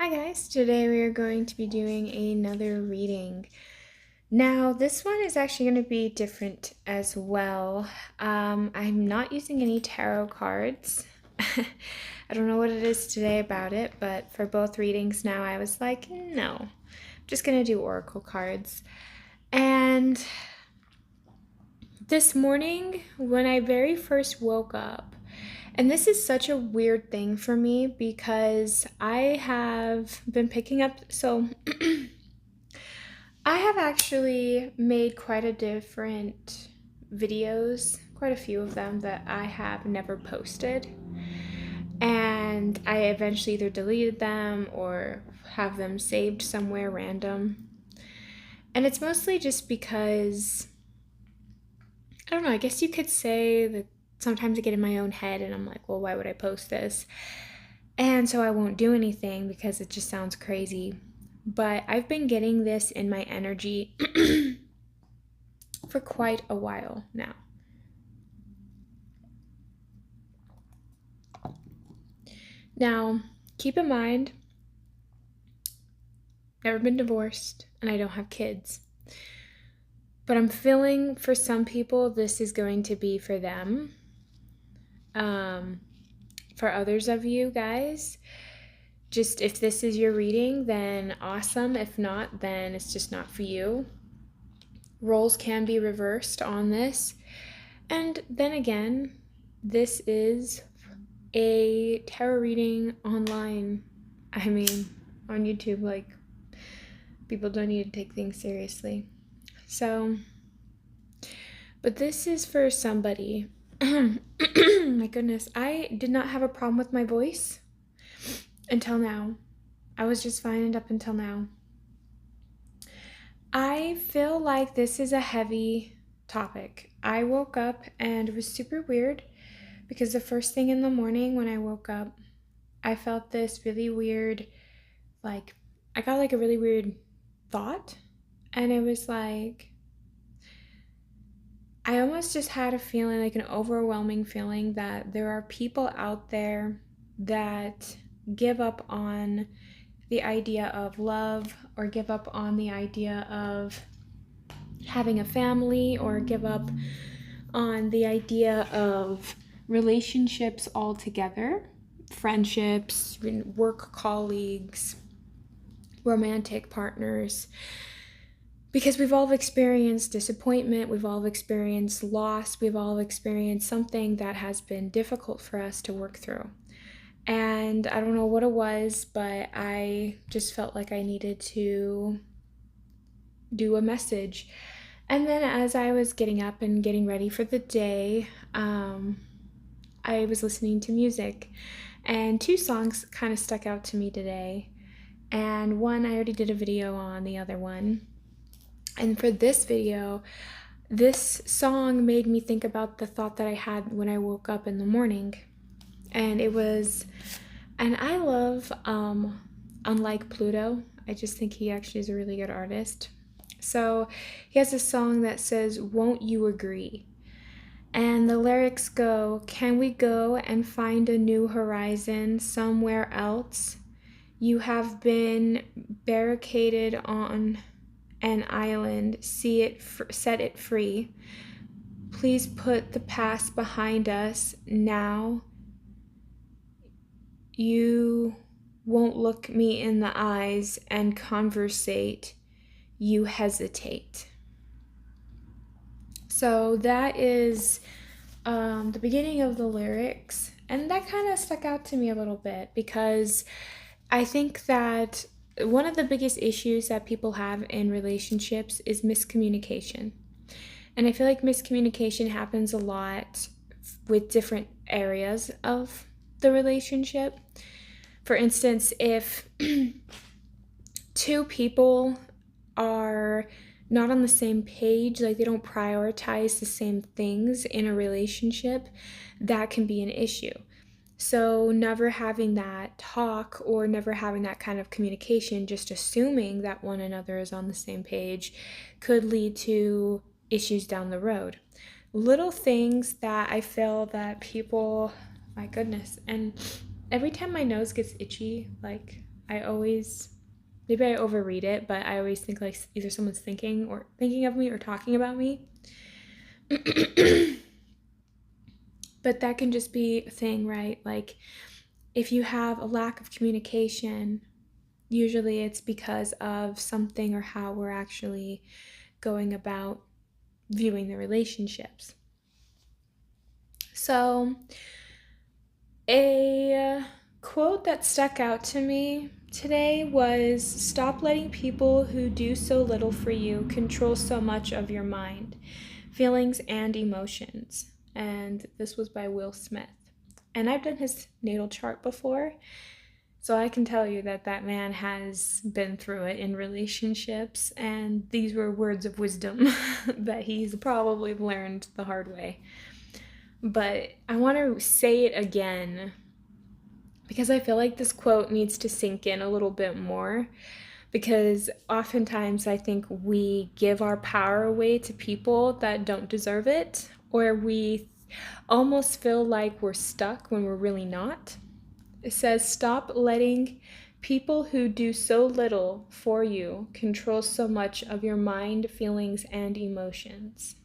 Hi guys, today we are going to be doing another reading. Now, this one is actually going to be different as well. I'm not using any tarot cards. I don't know what it is today about it, but for both readings now I was like, no, I'm just going to do oracle cards. And this morning, when I very first woke up, and this is such a weird thing for me because I have been picking up, I have actually made quite a different videos, quite a few of them that I have never posted. And I eventually either deleted them or have them saved somewhere random. And it's mostly just because, I don't know, I guess you could say that sometimes I get in my own head and I'm like, well, why would I post this? And so I won't do anything because it just sounds crazy. But I've been getting this in my energy for quite a while now. Now, keep in mind, never been divorced and I don't have kids. But I'm feeling for some people this is going to be for them. For others of you guys, just if this is your reading, then awesome. If not, then it's just not for you. Roles can be reversed on this. And then again, this is a tarot reading online. I mean, on YouTube, like, people don't need to take things seriously. So, but this is for somebody. My goodness, I did not have a problem with my voice until now. I was just fine up until now. I feel like this is a heavy topic. I woke up and it was super weird because the first thing in the morning when I woke up, I felt this really weird, like, I got like a really weird thought. And it was like, I almost just had a feeling, like an overwhelming feeling, that there are people out there that give up on the idea of love, or give up on the idea of having a family, or give up on the idea of relationships altogether, friendships, work colleagues, romantic partners, because we've all experienced disappointment, we've all experienced loss, we've all experienced something that has been difficult for us to work through. And I don't know what it was, but I just felt like I needed to do a message. And then as I was getting up and getting ready for the day, I was listening to music, and two songs kind of stuck out to me today. And one I already did a video on, the other one. And for this video, this song made me think about the thought that I had when I woke up in the morning. And it was, and I love, unlike Pluto, I just think he actually is a really good artist. So he has a song that says, "Won't you agree?" And the lyrics go, "Can we go and find a new horizon somewhere else? You have been barricaded on an island, set it free. Please put the past behind us now. You won't look me in the eyes and conversate. You hesitate." So that is the beginning of the lyrics, and that kind of stuck out to me a little bit because I think that one of the biggest issues that people have in relationships is miscommunication. And I feel like miscommunication happens a lot with different areas of the relationship. For instance, if two people are not on the same page, like they don't prioritize the same things in a relationship, that can be an issue. So never having that talk or never having that kind of communication, just assuming that one another is on the same page, could lead to issues down the road. Little things that I feel that people, my goodness, and every time my nose gets itchy, like maybe I overread it, but I always think like either someone's thinking of me or talking about me. But that can just be a thing, right? Like if you have a lack of communication, usually it's because of something or how we're actually going about viewing the relationships. So, a quote that stuck out to me today was, "Stop letting people who do so little for you control so much of your mind, feelings, and emotions." And this was by Will Smith. And I've done his natal chart before, so I can tell you that that man has been through it in relationships, and these were words of wisdom that he's probably learned the hard way. But I want to say it again because I feel like this quote needs to sink in a little bit more, because oftentimes I think we give our power away to people that don't deserve it, or we almost feel like we're stuck when we're really not. It says, "Stop letting people who do so little for you control so much of your mind, feelings, and emotions."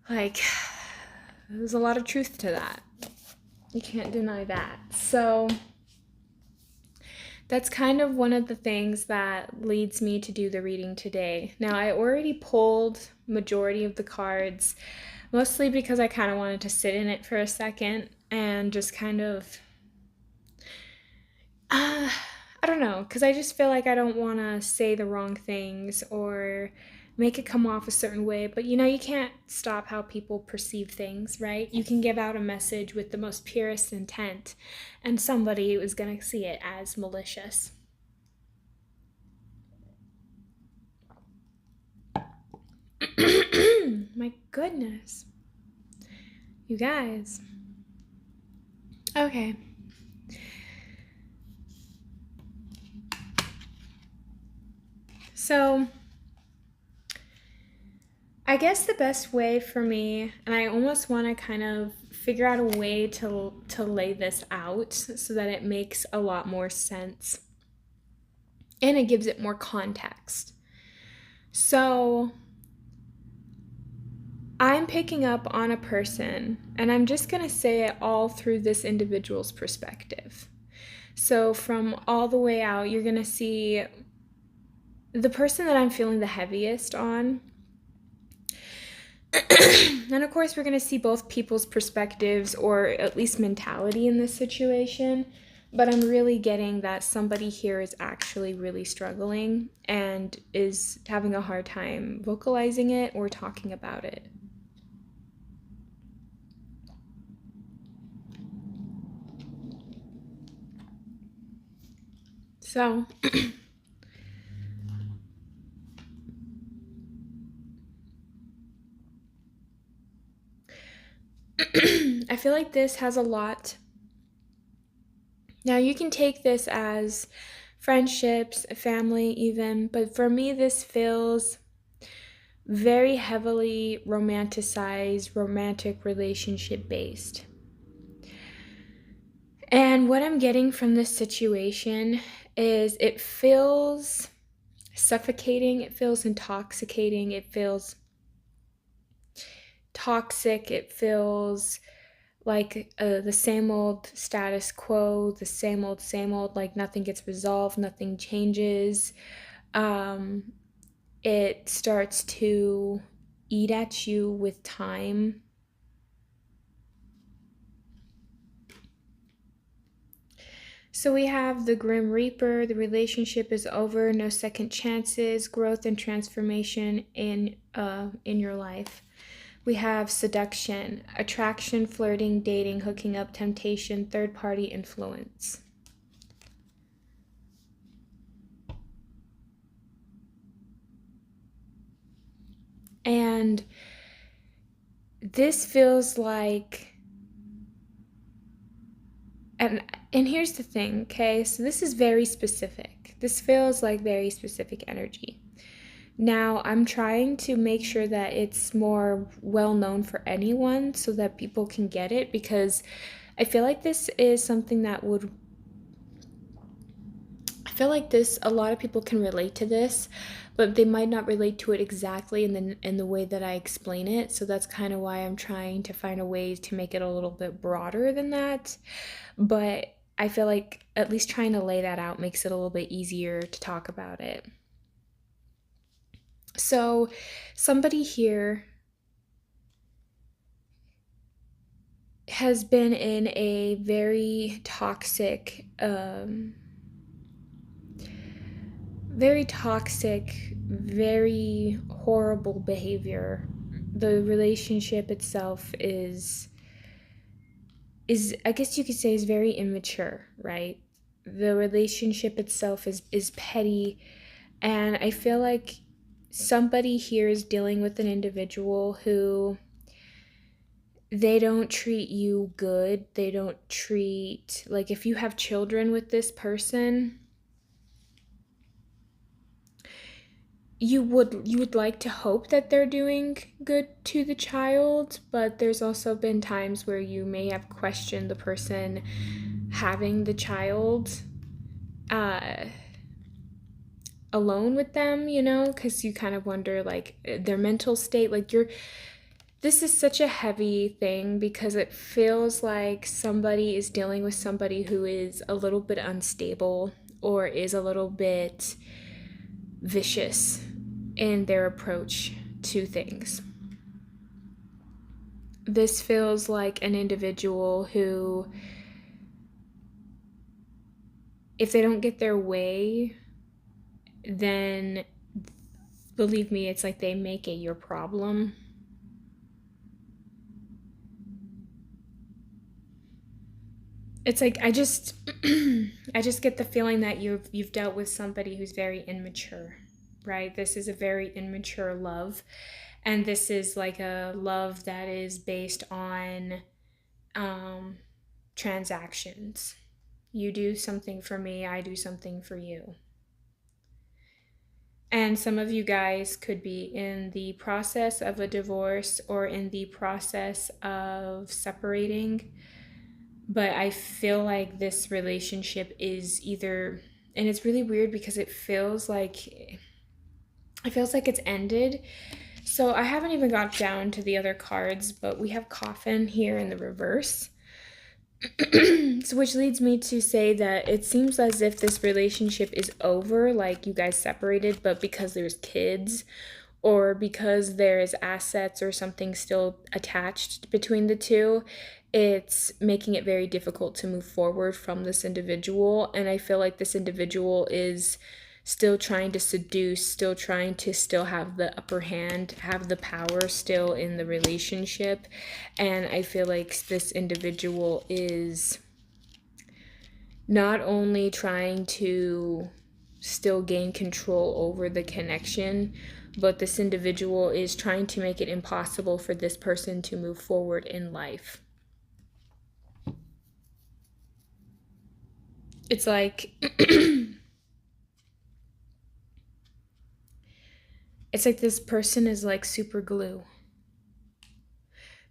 Like, there's a lot of truth to that. You can't deny that. So that's kind of one of the things that leads me to do the reading today. Now, I already pulled majority of the cards, mostly because I kind of wanted to sit in it for a second and just kind of I don't know, because I just feel like I don't want to say the wrong things or make it come off a certain way. But you can't stop how people perceive things, right? You can give out a message with the most purest intent, and somebody is going to see it as malicious. My goodness. You guys. Okay. So, I guess the best way for me, and I almost want to kind of figure out a way to lay this out so that it makes a lot more sense and it gives it more context. So, I'm picking up on a person, and I'm just going to say it all through this individual's perspective. So, from all the way out, you're going to see the person that I'm feeling the heaviest on. And of course, we're going to see both people's perspectives, or at least mentality, in this situation. But I'm really getting that somebody here is actually really struggling and is having a hard time vocalizing it or talking about it. So, I feel like this has a lot. Now, you can take this as friendships, family, even, but for me, this feels very heavily romanticized, romantic relationship based. And what I'm getting from this situation is it feels suffocating, it feels intoxicating, it feels toxic, it feels like the same old status quo, the same old, like nothing gets resolved, nothing changes. It starts to eat at you with time. So we have the Grim Reaper, the relationship is over, no second chances, growth and transformation in your life. We have seduction, attraction, flirting, dating, hooking up, temptation, third-party influence. And this feels like, and here's the thing, okay? So this is very specific. This feels like very specific energy. Now, I'm trying to make sure that it's more well known for anyone so that people can get it, because I feel like this is something that would I feel like this, a lot of people can relate to this, but they might not relate to it exactly in the way that I explain it. So that's kind of why I'm trying to find a way to make it a little bit broader than that. But I feel like at least trying to lay that out makes it a little bit easier to talk about it. So somebody here has been in a very toxic, very horrible behavior. The relationship itself is I guess you could say is very immature, right? The relationship itself is petty, and I feel like somebody here is dealing with an individual who they don't treat you good. They don't treat, like, if you have children with this person, you would like to hope that they're doing good to the child, but there's also been times where you may have questioned the person having the child uh alone with them, because you kind of wonder, like, their mental state. Like, this is such a heavy thing because it feels like somebody is dealing with somebody who is a little bit unstable or is a little bit vicious in their approach to things. This feels like an individual who, if they don't get their way, then believe me, it's like they make it your problem. It's like I just I just get the feeling that you've dealt with somebody who's very immature, right? This is a very immature love, and this is like a love that is based on um transactions. You do something for me, I do something for you. And some of you guys could be in the process of a divorce or in the process of separating. But I feel like this relationship is either, and it's really weird because it feels like it's ended. So I haven't even got down to the other cards, but we have coffin here in the reverse. So which leads me to say that it seems as if this relationship is over, like you guys separated, but because there's kids or because there's assets or something still attached between the two, it's making it very difficult to move forward from this individual. And I feel like this individual is still trying to seduce, still trying to still have the upper hand, have the power still in the relationship. And I feel like this individual is not only trying to still gain control over the connection, but this individual is trying to make it impossible for this person to move forward in life. It's like it's like this person is like super glue,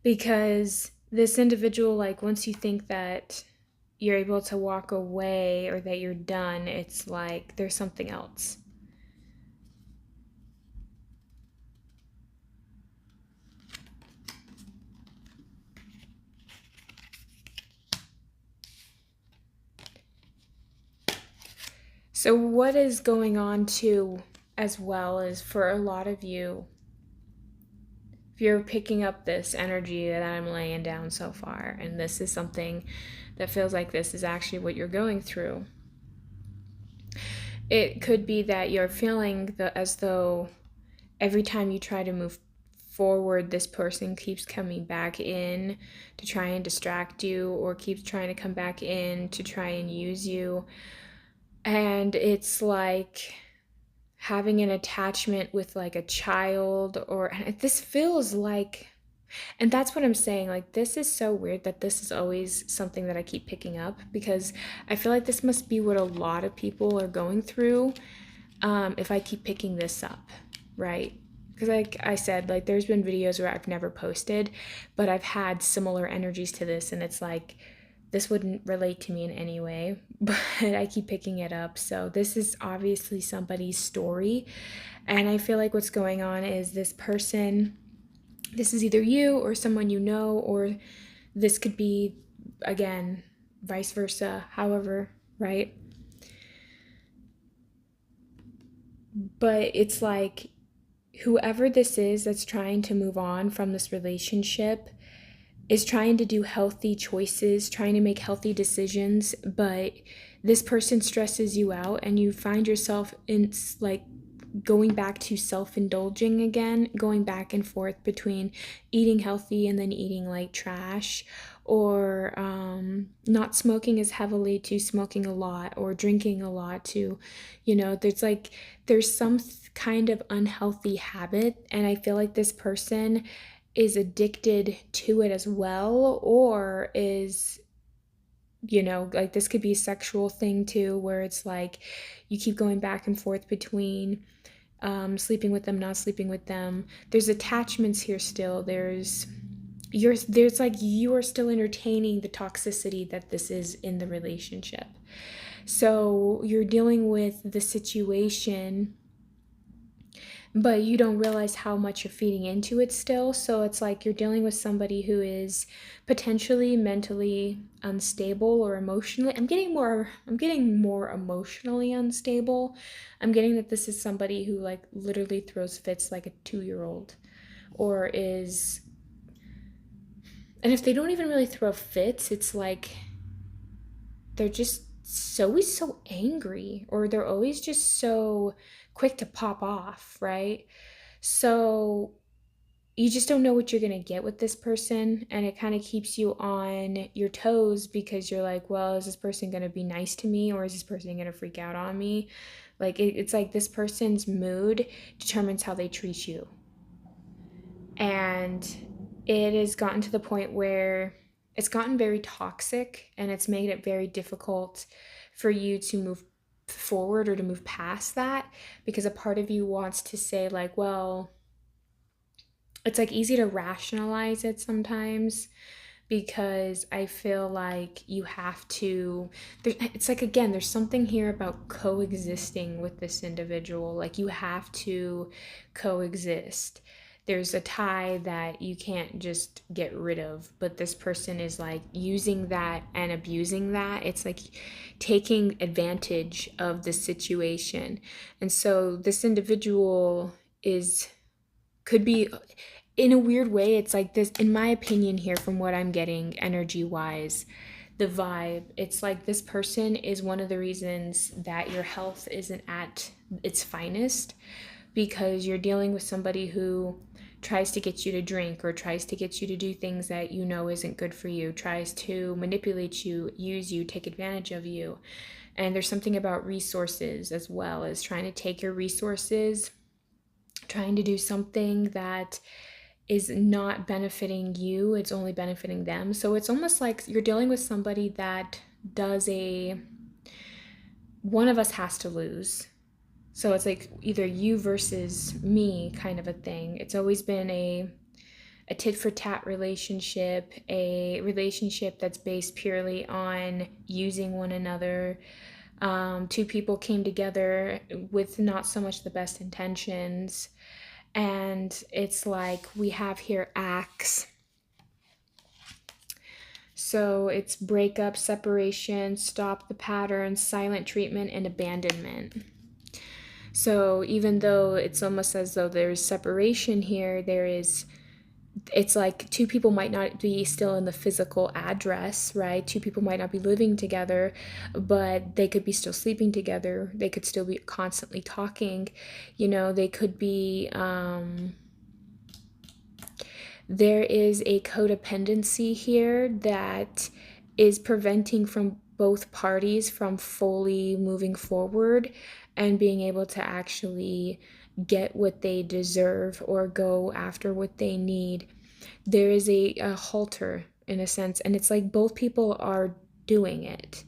because this individual, like, once you think that you're able to walk away or that you're done, it's like there's something else. So what is going on too as well is, for a lot of you, if you're picking up this energy that I'm laying down so far, and this is something that feels like this is actually what you're going through, it could be that you're feeling as though every time you try to move forward, this person keeps coming back in to try and distract you, or keeps trying to come back in to try and use you. And it's like having an attachment with like a child, or this feels like, and that's what I'm saying, like, this is so weird that this is always something that I keep picking up, because I feel like this must be what a lot of people are going through, if I keep picking this up, right? Because like I said, like, there's been videos where I've never posted, but I've had similar energies to this, and it's like this wouldn't relate to me in any way, but I keep picking it up. So this is obviously somebody's story. And I feel like what's going on is this person, this is either you or someone you know, or this could be, again, vice versa, however, right? But it's like whoever this is that's trying to move on from this relationship is trying to do healthy choices, trying to make healthy decisions, but this person stresses you out and you find yourself in like going back to self-indulging again, going back and forth between eating healthy and then eating like trash, or not smoking as heavily to smoking a lot, or drinking a lot to, there's some kind of unhealthy habit, and I feel like this person is addicted to it as well, or is, like this could be a sexual thing too, where it's like you keep going back and forth between sleeping with them, not sleeping with them. There's attachments here still. There's like you are still entertaining the toxicity that this is in the relationship. So you're dealing with the situation, but you don't realize how much you're feeding into it still. So it's like you're dealing with somebody who is potentially mentally unstable or emotionally. I'm getting more emotionally unstable. I'm getting that this is somebody who like literally throws fits like a 2-year-old, or is, and if they don't even really throw fits, it's like they're just always so angry, or they're always just so quick to pop off, right? So you just don't know what you're going to get with this person, and it kind of keeps you on your toes, because you're like, well, is this person going to be nice to me, or is this person going to freak out on me? Like it's like this person's mood determines how they treat you. And it has gotten to the point where it's gotten very toxic, and it's made it very difficult for you to move forward or to move past that, because a part of you wants to say like, well, it's like easy to rationalize it sometimes, because I feel like you have to. It's like, again, there's something here about coexisting with this individual. Like you have to coexist. There's a tie that you can't just get rid of, but this person is like using that and abusing that. It's like taking advantage of the situation. And so this individual is could be, in a weird way, it's like this, in my opinion here, from what I'm getting energy wise, the vibe, it's like this person is one of the reasons that your health isn't at its finest, because you're dealing with somebody who tries to get you to drink, or tries to get you to do things that isn't good for you, tries to manipulate you, use you, take advantage of you. And there's something about resources as well, as trying to take your resources, trying to do something that is not benefiting you, it's only benefiting them. So it's almost like you're dealing with somebody that does one of us has to lose. So it's like either you versus me kind of a thing. It's always been a tit for tat relationship, a relationship that's based purely on using one another. Two people came together with not so much the best intentions. And it's like we have here acts. So it's breakup, separation, stop the pattern, silent treatment, and abandonment. So even though it's almost as though there's separation here, it's like two people might not be still in the physical address, right? Two people might not be living together, but they could be still sleeping together. They could still be constantly talking. They could be, there is a codependency here that is preventing from both parties from fully moving forward and being able to actually get what they deserve or go after what they need. There is a halter in a sense, and it's like both people are doing it.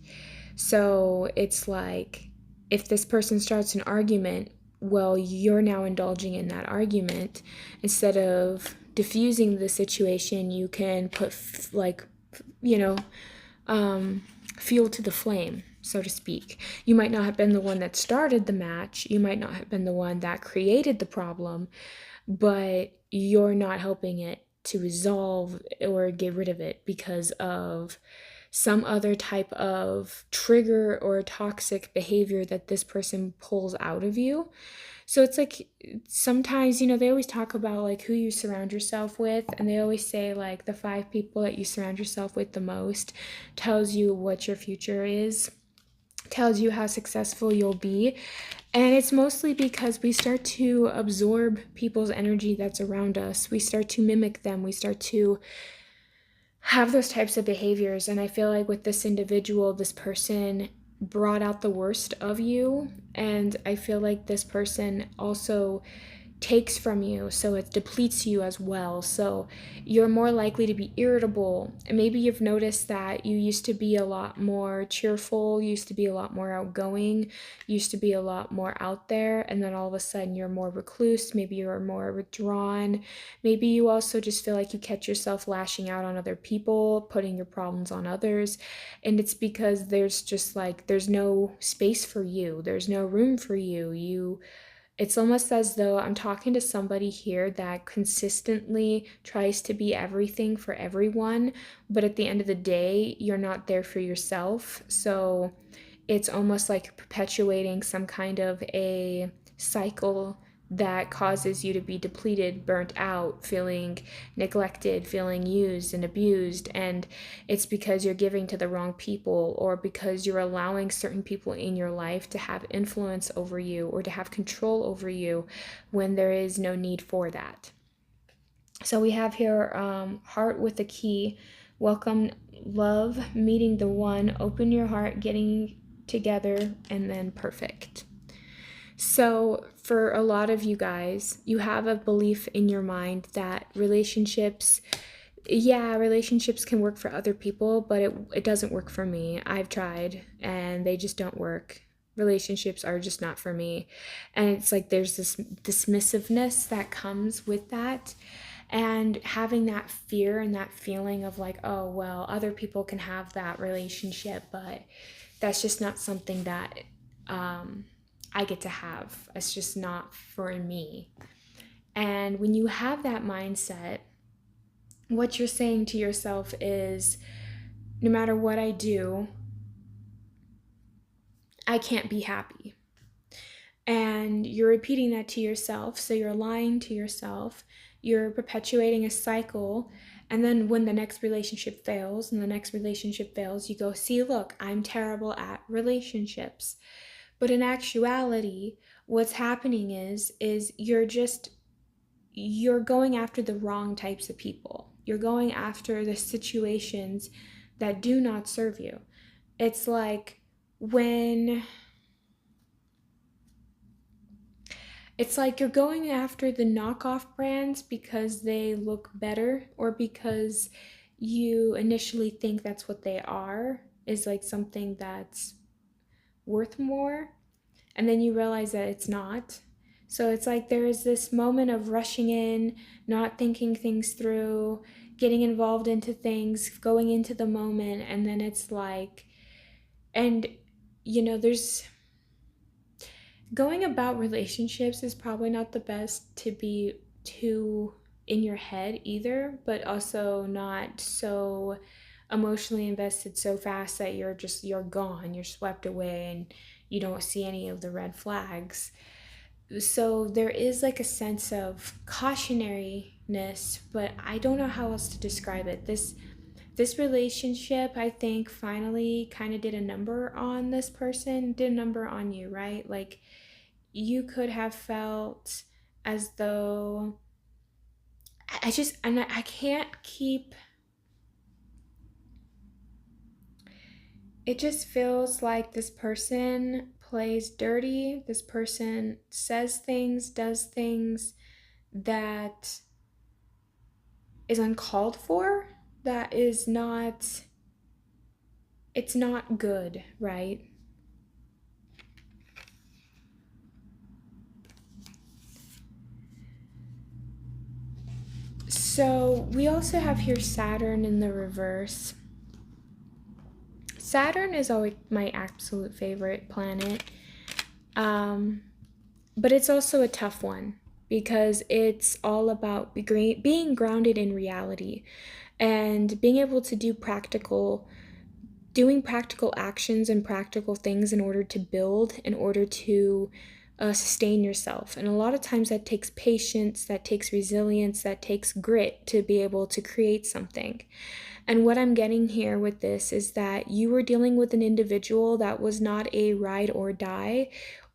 So it's like if this person starts an argument, well, you're now indulging in that argument. Instead of diffusing the situation, you can put like, you know, fuel to the flame, so to speak. You might not have been the one that started the match, you might not have been the one that created the problem, but you're not helping it to resolve or get rid of it because of some other type of trigger or toxic behavior that this person pulls out of you. So it's like sometimes, they always talk about like who you surround yourself with, and they always say like the 5 people that you surround yourself with the most tells you what your future is, tells you how successful you'll be. And it's mostly because we start to absorb people's energy that's around us. We start to mimic them. We start to have those types of behaviors. And I feel like with this individual, this person brought out the worst of you. And I feel like this person also takes from you, so it depletes you as well. So you're more likely to be irritable. And maybe you've noticed that you used to be a lot more cheerful, used to be a lot more outgoing, used to be a lot more out there, and then all of a sudden you're more recluse, maybe you're more withdrawn. Maybe you also just feel like you catch yourself lashing out on other people, putting your problems on others, and it's because there's no space for you, there's no room for you. It's almost as though I'm talking to somebody here that consistently tries to be everything for everyone, but at the end of the day, you're not there for yourself. So it's almost like perpetuating some kind of a cycle that causes you to be depleted, burnt out, feeling neglected, feeling used and abused. And it's because you're giving to the wrong people, or because you're allowing certain people in your life to have influence over you or to have control over you when there is no need for that. So we have here heart with a key. Welcome, love, meeting the one, open your heart, getting together, and then perfect. So, for a lot of you guys, you have a belief in your mind that relationships can work for other people, but it doesn't work for me. I've tried and they just don't work. Relationships are just not for me. And it's like there's this dismissiveness that comes with that. And having that fear and that feeling of like, oh, well, other people can have that relationship, but that's just not something that I get to have. It's just not for me. And when you have that mindset, what you're saying to yourself is, no matter what I do, I can't be happy. And you're repeating that to yourself. So you're lying to yourself. You're perpetuating a cycle. And then when the next relationship fails and the next relationship fails, you go, see, look, I'm terrible at relationships. But in actuality, what's happening is you're going after the wrong types of people. You're going after the situations that do not serve you. It's like when it's like you're going after the knockoff brands because they look better, or because you initially think that's what they are, is like something that's worth more, and then you realize that it's not. So it's like there is this moment of rushing in, not thinking things through, getting involved into things, going into the moment, and then it's like, and there's going about relationships is probably not the best to be too in your head either, but also not so emotionally invested so fast that you're gone, you're swept away, and you don't see any of the red flags. So there is like a sense of cautionariness, but I don't know how else to describe it. This relationship, I think, finally kind of did a number on this person, did a number on you, right? Like, you could have felt as though I can't keep. It just feels like this person plays dirty. This person says things, does things that is uncalled for, that is not, it's not good, right? So we also have here Saturn in the reverse. Saturn is always my absolute favorite planet. Um, but it's also a tough one because it's all about being grounded in reality and being able to doing practical actions and practical things in order to build, in order to sustain yourself. And a lot of times that takes patience, that takes resilience, that takes grit to be able to create something. And what I'm getting here with this is that you were dealing with an individual that was not a ride or die,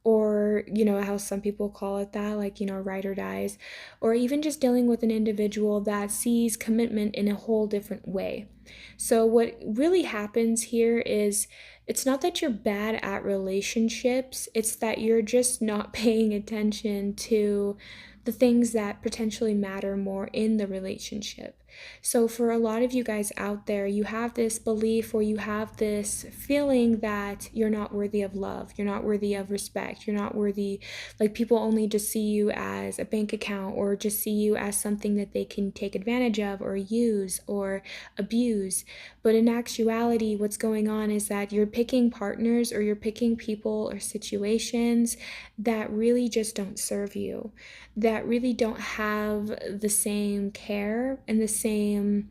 or, how some people call it that, like, ride or dies, or even just dealing with an individual that sees commitment in a whole different way. So, what really happens here is it's not that you're bad at relationships, it's that you're just not paying attention to the things that potentially matter more in the relationship. So, for a lot of you guys out there, you have this belief or you have this feeling that you're not worthy of love, you're not worthy of respect, you're not worthy, like people only just see you as a bank account or just see you as something that they can take advantage of or use or abuse. But in actuality, what's going on is that you're picking partners or you're picking people or situations that really just don't serve you, that really don't have the same care and the same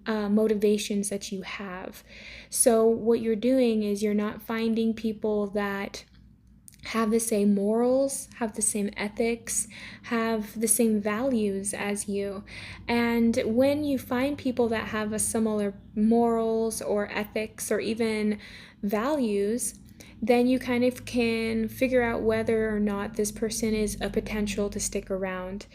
motivations that you have. So, what you're doing is you're not finding people that have the same morals, have the same ethics, have the same values as you. And when you find people that have a similar morals or ethics or even values, then you kind of can figure out whether or not this person is a potential to stick around.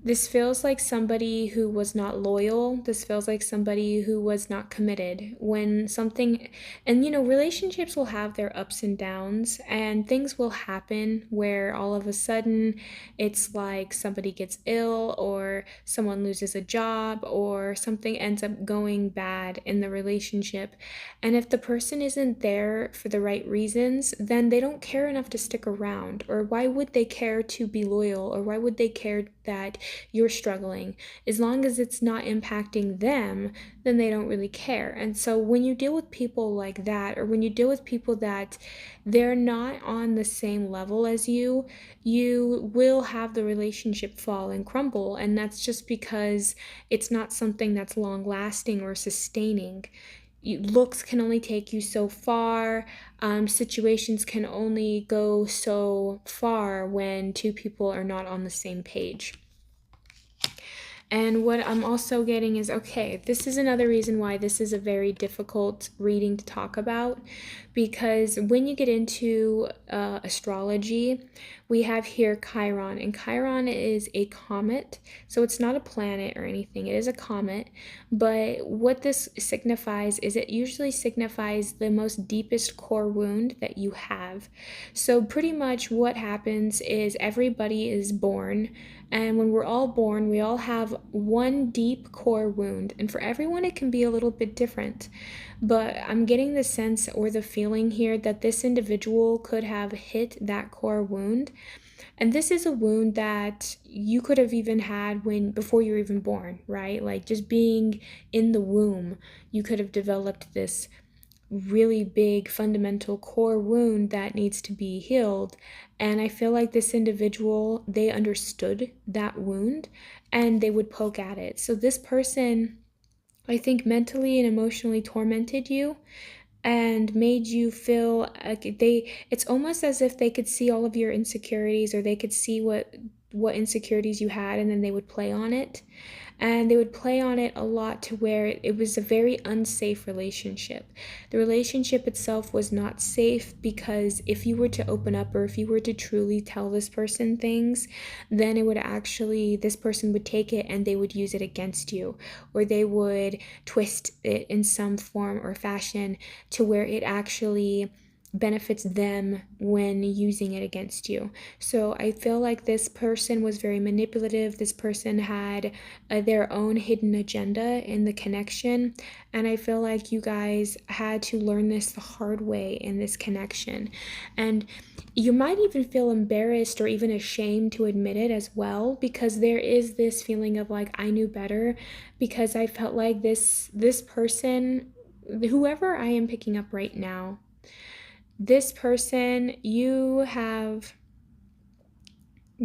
This feels like somebody who was not loyal. This feels like somebody who was not committed. When something, and relationships will have their ups and downs, and things will happen where all of a sudden it's like somebody gets ill, or someone loses a job, or something ends up going bad in the relationship. And if the person isn't there for the right reasons, then they don't care enough to stick around. Or why would they care to be loyal? Or why would they care that you're struggling? As long as it's not impacting them, then they don't really care. And so when you deal with people like that, or when you deal with people that they're not on the same level as you will have the relationship fall and crumble. And that's just because it's not something that's long lasting or sustaining. Looks can only take you so far. Situations can only go so far when two people are not on the same page. And what I'm also getting is, okay, this is another reason why this is a very difficult reading to talk about, because when you get into astrology, we have here Chiron, and Chiron is a comet, so it's not a planet or anything, it is a comet. But what this signifies is it usually signifies the most deepest core wound that you have. So pretty much what happens is everybody is born, and when we're all born, we all have one deep core wound, and for everyone it can be a little bit different. But I'm getting the sense or the feeling here that this individual could have hit that core wound. And this is a wound that you could have even had before you were even born, right? Like just being in the womb, you could have developed this really big fundamental core wound that needs to be healed. And I feel like this individual, they understood that wound and they would poke at it. So this person, I think, mentally and emotionally tormented you and made you feel like it's almost as if they could see all of your insecurities, or they could see what insecurities you had, and then they would play on it. And they would play on it a lot to where it was a very unsafe relationship. The relationship itself was not safe because if you were to open up, or if you were to truly tell this person things, then this person would take it and they would use it against you, or they would twist it in some form or fashion to where it actually benefits them when using it against you. So I feel like this person was very manipulative. This person had their own hidden agenda in the connection. And I feel like you guys had to learn this the hard way in this connection. And you might even feel embarrassed or even ashamed to admit it as well, because there is this feeling of like, I knew better, because I felt like this person whoever I am picking up right now, this person, you have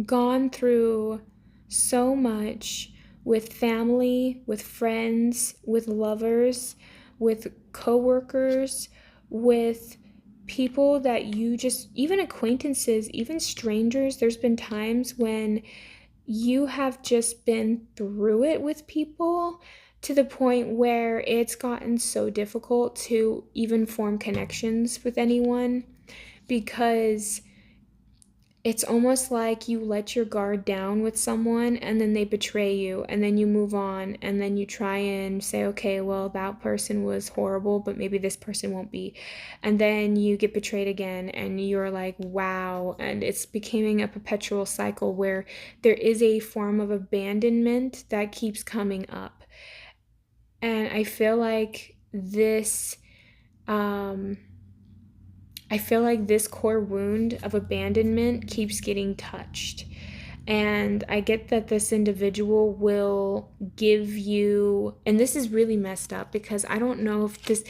gone through so much with family, with friends, with lovers, with coworkers, with people that you just, even acquaintances, even strangers. There's been times when you have just been through it with people to the point where it's gotten so difficult to even form connections with anyone because it's almost like you let your guard down with someone and then they betray you and then you move on and then you try and say, okay, well, that person was horrible, but maybe this person won't be. And then you get betrayed again and you're like, wow. And it's becoming a perpetual cycle where there is a form of abandonment that keeps coming up. And um, I feel like this core wound of abandonment keeps getting touched. And I get that this individual will give you, and this is really messed up because I don't know if this.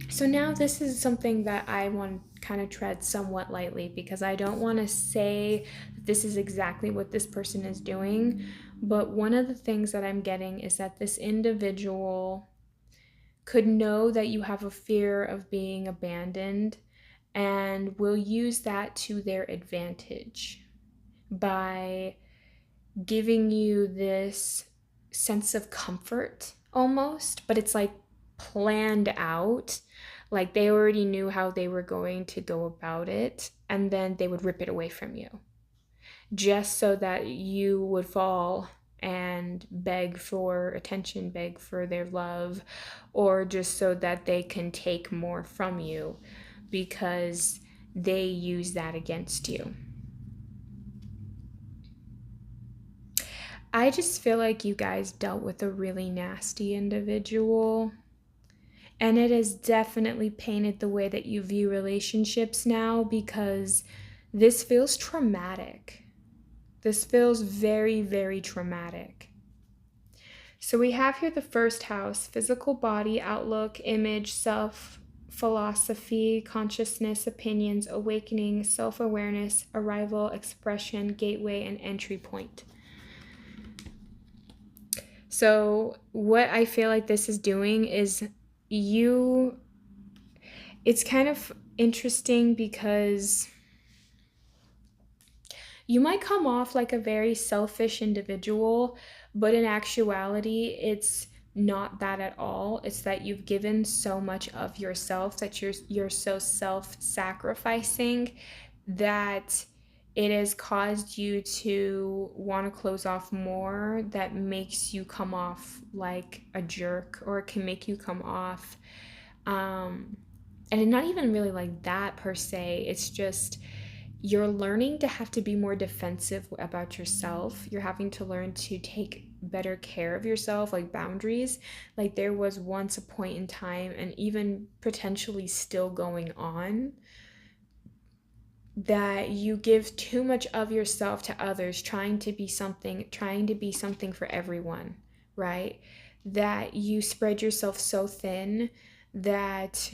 So now this is something that I want to kind of tread somewhat lightly because I don't want to say that this is exactly what this person is doing. But one of the things that I'm getting is that this individual could know that you have a fear of being abandoned and will use that to their advantage by giving you this sense of comfort almost, but it's like planned out. Like they already knew how they were going to go about it, and then they would rip it away from you just so that you would fall and beg for attention, beg for their love, or just so that they can take more from you because they use that against you. I just feel like you guys dealt with a really nasty individual. And it has definitely painted the way that you view relationships now because this feels traumatic. This feels very, very traumatic. So we have here the first house: physical body, outlook, image, self, philosophy, consciousness, opinions, awakening, self awareness, arrival, expression, gateway, and entry point. So, what I feel like this is doing is you, it's kind of interesting because you might come off like a very selfish individual, but in actuality, it's not that at all. It's that you've given so much of yourself that you're so self-sacrificing that it has caused you to want to close off more, that makes you come off like a jerk, or it can make you come off um and not even really like that per se. It's just you're learning to have to be more defensive about yourself. You're having to learn to take better care of yourself, like boundaries. Like there was once a point in time, and even potentially still going on, that you give too much of yourself to others, trying to be something for everyone, right? That you spread yourself so thin that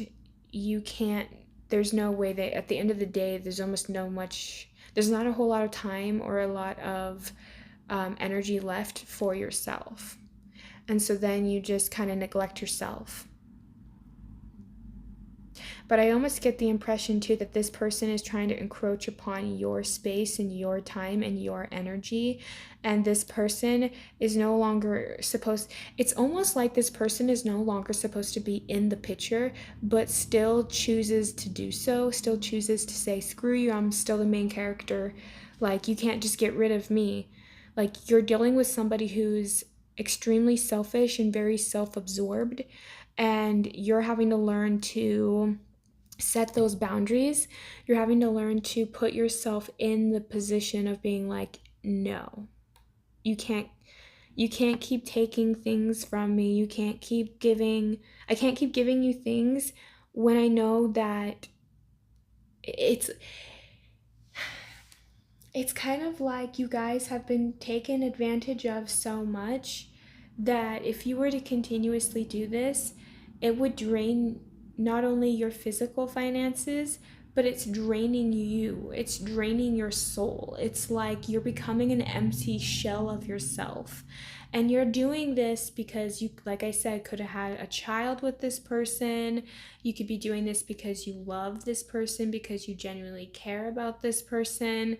you can't, there's no way that at the end of the day, there's not a whole lot of time or a lot of energy left for yourself. And so then you just kind of neglect yourself. But I almost get the impression too that this person is trying to encroach upon your space and your time and your energy. And this person is no longer supposed, it's almost like this person is no longer supposed to be in the picture, but still chooses to do so, still chooses to say, screw you, I'm still the main character. Like, you can't just get rid of me. Like, you're dealing with somebody who's extremely selfish and very self absorbed, and you're having to learn to set those boundaries. You're having to learn to put yourself in the position of being like, no, you can't keep taking things from me. You can't keep giving I can't keep giving you things when I know that it's it's kind of like you guys have been taken advantage of so much that if you were to continuously do this, it would drain not only your physical finances, but it's draining you. It's draining your soul. It's like you're becoming an empty shell of yourself. And you're doing this because you, like I said, could have had a child with this person. You could be doing this because you love this person, because you genuinely care about this person.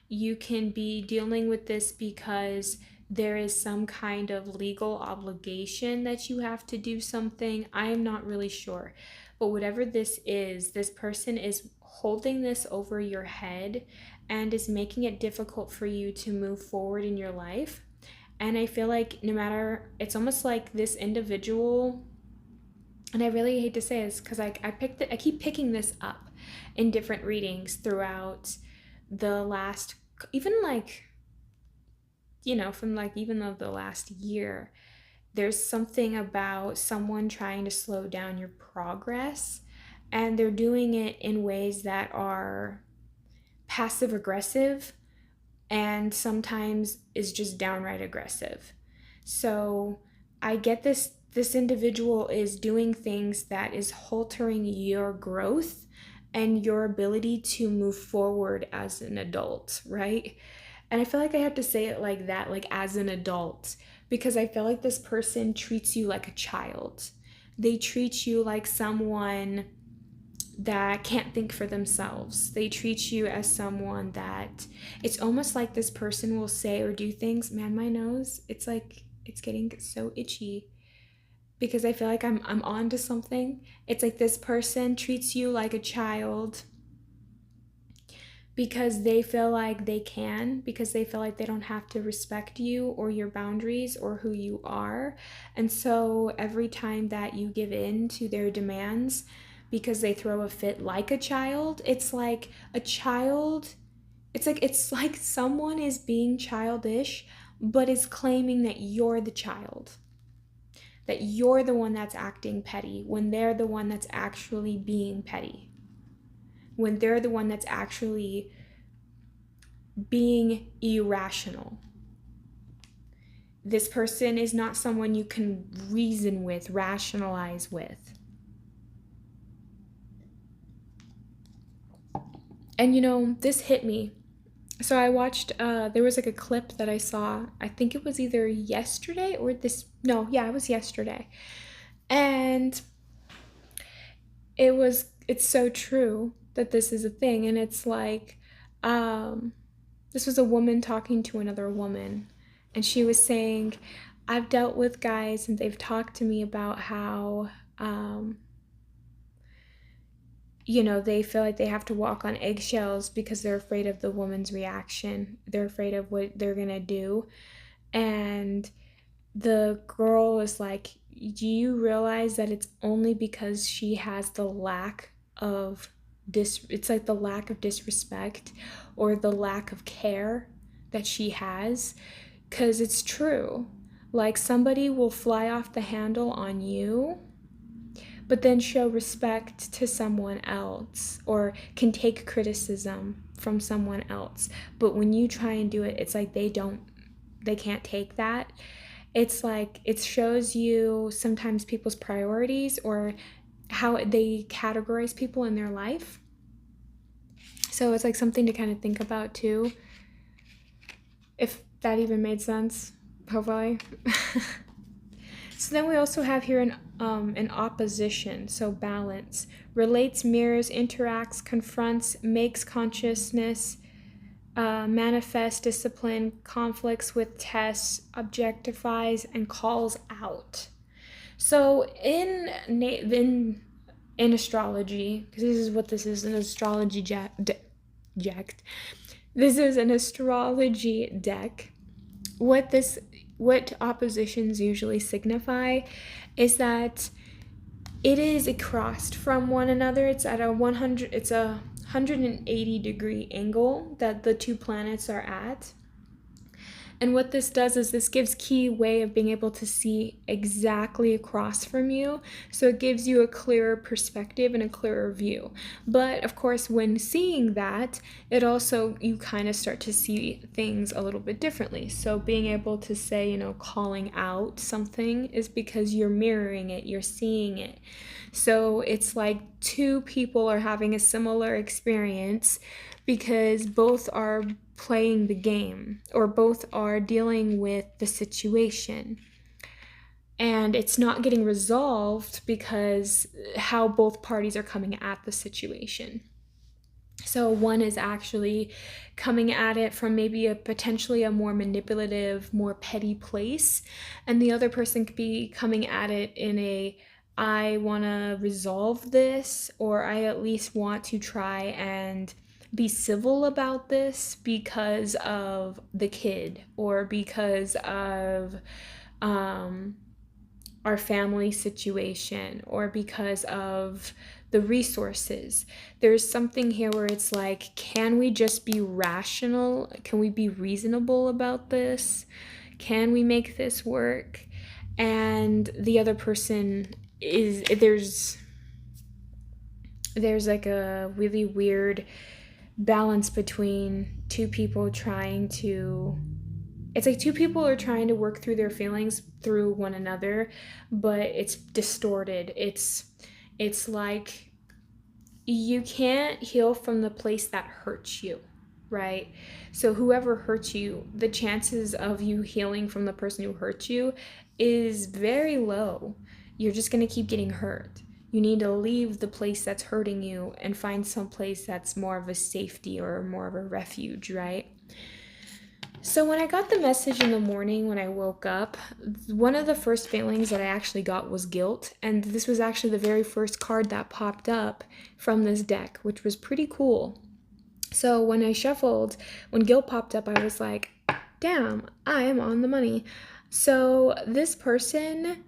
You can be dealing with this because there is some kind of legal obligation that you have to do something. I am not really sure. But whatever this is, this person is holding this over your head and is making it difficult for you to move forward in your life. And I feel like no matter, it's almost like this individual, and I really hate to say this because I keep picking this up in different readings throughout the last, even like, from like even of the last year. There's something about someone trying to slow down your progress, and they're doing it in ways that are passive aggressive and sometimes is just downright aggressive. So I get this individual is doing things that is haltering your growth and your ability to move forward as an adult, right? And I feel like I have to say it like that, like as an adult, because I feel like this person treats you like a child. They treat you like someone that can't think for themselves. They treat you as someone that, it's almost like this person will say or do things, man, my nose, it's like it's getting so itchy because I feel like I'm on to something. It's like this person treats you like a child because they feel like they can, because they feel like they don't have to respect you or your boundaries or who you are. And so every time that you give in to their demands because they throw a fit like a child, it's like a child, it's like someone is being childish but is claiming that you're the child. That you're the one that's acting petty when they're the one that's actually being petty. When they're the one that's actually being irrational. This person is not someone you can reason with, rationalize with. And this hit me. So I watched, there was like a clip that I saw, I think it was either yesterday or it was yesterday. And it's so true that this is a thing. And it's like, this was a woman talking to another woman, and she was saying, I've dealt with guys and they've talked to me about how, they feel like they have to walk on eggshells because they're afraid of the woman's reaction. They're afraid of what they're going to do. And the girl was like, do you realize that it's only because she has the lack of it's like the lack of disrespect or the lack of care that she has? Because it's true. Like, somebody will fly off the handle on you, but then show respect to someone else or can take criticism from someone else. But when you try and do it, it's like they can't take that. It's like it shows you sometimes people's priorities or how they categorize people in their life. So it's like something to kind of think about too, if that even made sense, hopefully. So then we also have here an opposition, so balance. Relates, mirrors, interacts, confronts, makes consciousness, manifests, discipline, conflicts with, tests, objectifies, and calls out. So in astrology, because this is what this is, an astrology this is an astrology deck. What oppositions usually signify is that it is across from one another. It's at a 180 degree angle that the two planets are at. And what this does is this gives key way of being able to see exactly across from you. So it gives you a clearer perspective and a clearer view. But of course, when seeing that, it also, you kind of start to see things a little bit differently. So being able to say, calling out something is because you're mirroring it, you're seeing it. So it's like two people are having a similar experience because both are playing the game or both are dealing with the situation. And it's not getting resolved because how both parties are coming at the situation. So one is actually coming at it from maybe a potentially a more manipulative, more petty place, and the other person could be coming at it in a I want to resolve this, or I at least want to try and be civil about this because of the kid or because of um our family situation or because of the resources. There's something here where it's like, can we just be rational? Can we be reasonable about this? Can we make this work? And the other person is, there's like a really weird balance between two people trying to, it's like two people are trying to work through their feelings through one another, but it's distorted. It's like you can't heal from the place that hurts you, right? So whoever hurts you, the chances of you healing from the person who hurt you is very low. You're just going to keep getting hurt. You need to leave the place that's hurting you and find some place that's more of a safety or more of a refuge, right? So when I got the message in the morning when I woke up, one of the first feelings that I actually got was guilt. And this was actually the very first card that popped up from this deck, which was pretty cool. So when I shuffled, when guilt popped up, I was like, damn, I am on the money. So this person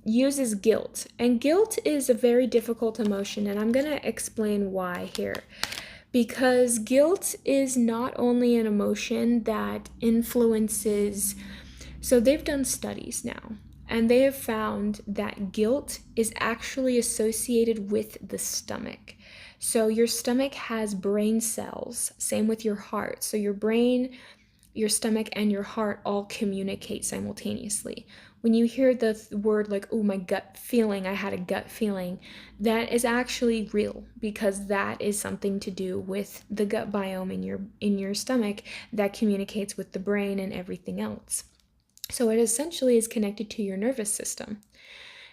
uses guilt, and guilt is a very difficult emotion, and I'm going to explain why here. Because guilt is not only an emotion that influences, so they've done studies now, and they have found that guilt is actually associated with the stomach. So your stomach has brain cells, same with your heart. So your brain, your stomach, and your heart all communicate simultaneously. When you hear the word like, oh, my gut feeling, I had a gut feeling, that is actually real because that is something to do with the gut biome in your stomach that communicates with the brain and everything else. So it essentially is connected to your nervous system.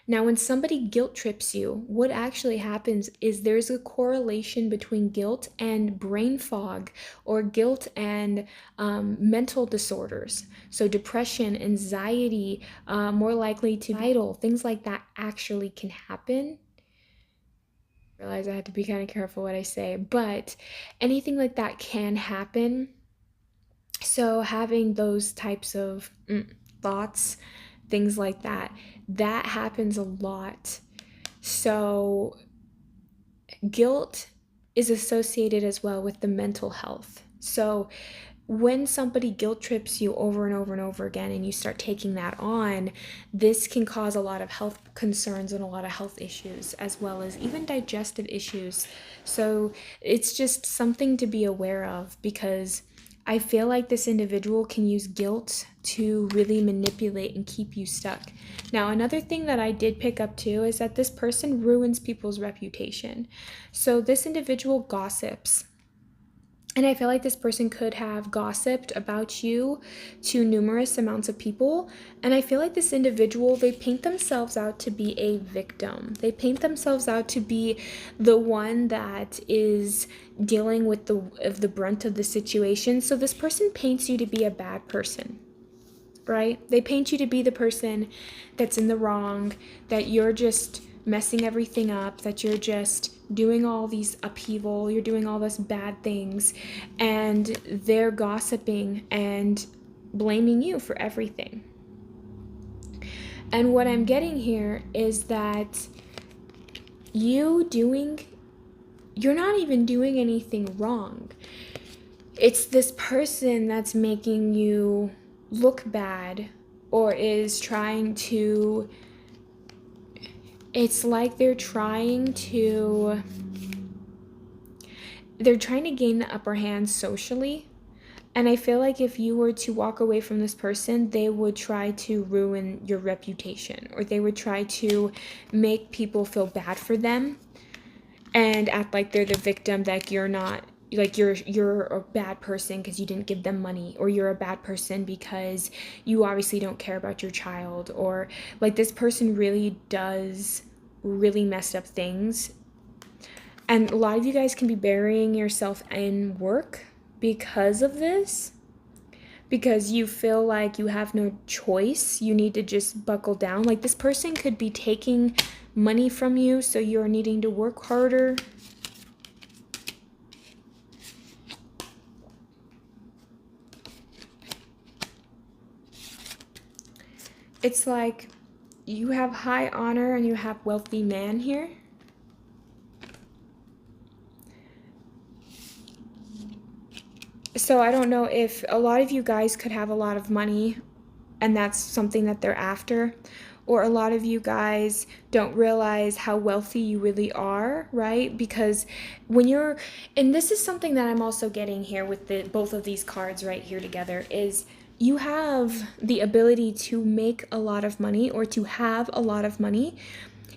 Now, when somebody guilt trips you, what actually happens is there's a correlation between guilt and brain fog, or guilt and mental disorders. So depression, anxiety, more likely to be idle, things like that actually can happen. I realize I have to be kind of careful what I say, but anything like that can happen. So having those types of thoughts, things like that, that happens a lot. So guilt is associated as well with the mental health. So when somebody guilt trips you over and over and over again and you start taking that on, this can cause a lot of health concerns and a lot of health issues, as well as even digestive issues. So it's just something to be aware of, because I feel like this individual can use guilt to really manipulate and keep you stuck. Now, another thing that I did pick up too is that this person ruins people's reputation. So this individual gossips. And I feel like this person could have gossiped about you to numerous amounts of people. And I feel like this individual, they paint themselves out to be a victim. They paint themselves out to be the one that is dealing with the brunt of the situation. So this person paints you to be a bad person, right? They paint you to be the person that's in the wrong, that you're just messing everything up, that you're just doing all these upheaval, you're doing all these bad things, and they're gossiping and blaming you for everything. And what I'm getting here is that you're not even doing anything wrong. It's this person that's making you look bad or is trying to, it's like they're trying to gain the upper hand socially. And I feel like if you were to walk away from this person, they would try to ruin your reputation, or they would try to make people feel bad for them and act like they're the victim, that you're not, like you're a bad person because you didn't give them money, or you're a bad person because you obviously don't care about your child, or like this person really does really messed up things. And a lot of you guys can be burying yourself in work because of this, because you feel like you have no choice. You need to just buckle down. Like this person could be taking money from you, so you're needing to work harder. It's like you have high honor and you have wealthy man here. So I don't know if a lot of you guys could have a lot of money and that's something that they're after, or a lot of you guys don't realize how wealthy you really are, right? Because when you're, and this is something that I'm also getting here with both of these cards right here together, is you have the ability to make a lot of money or to have a lot of money.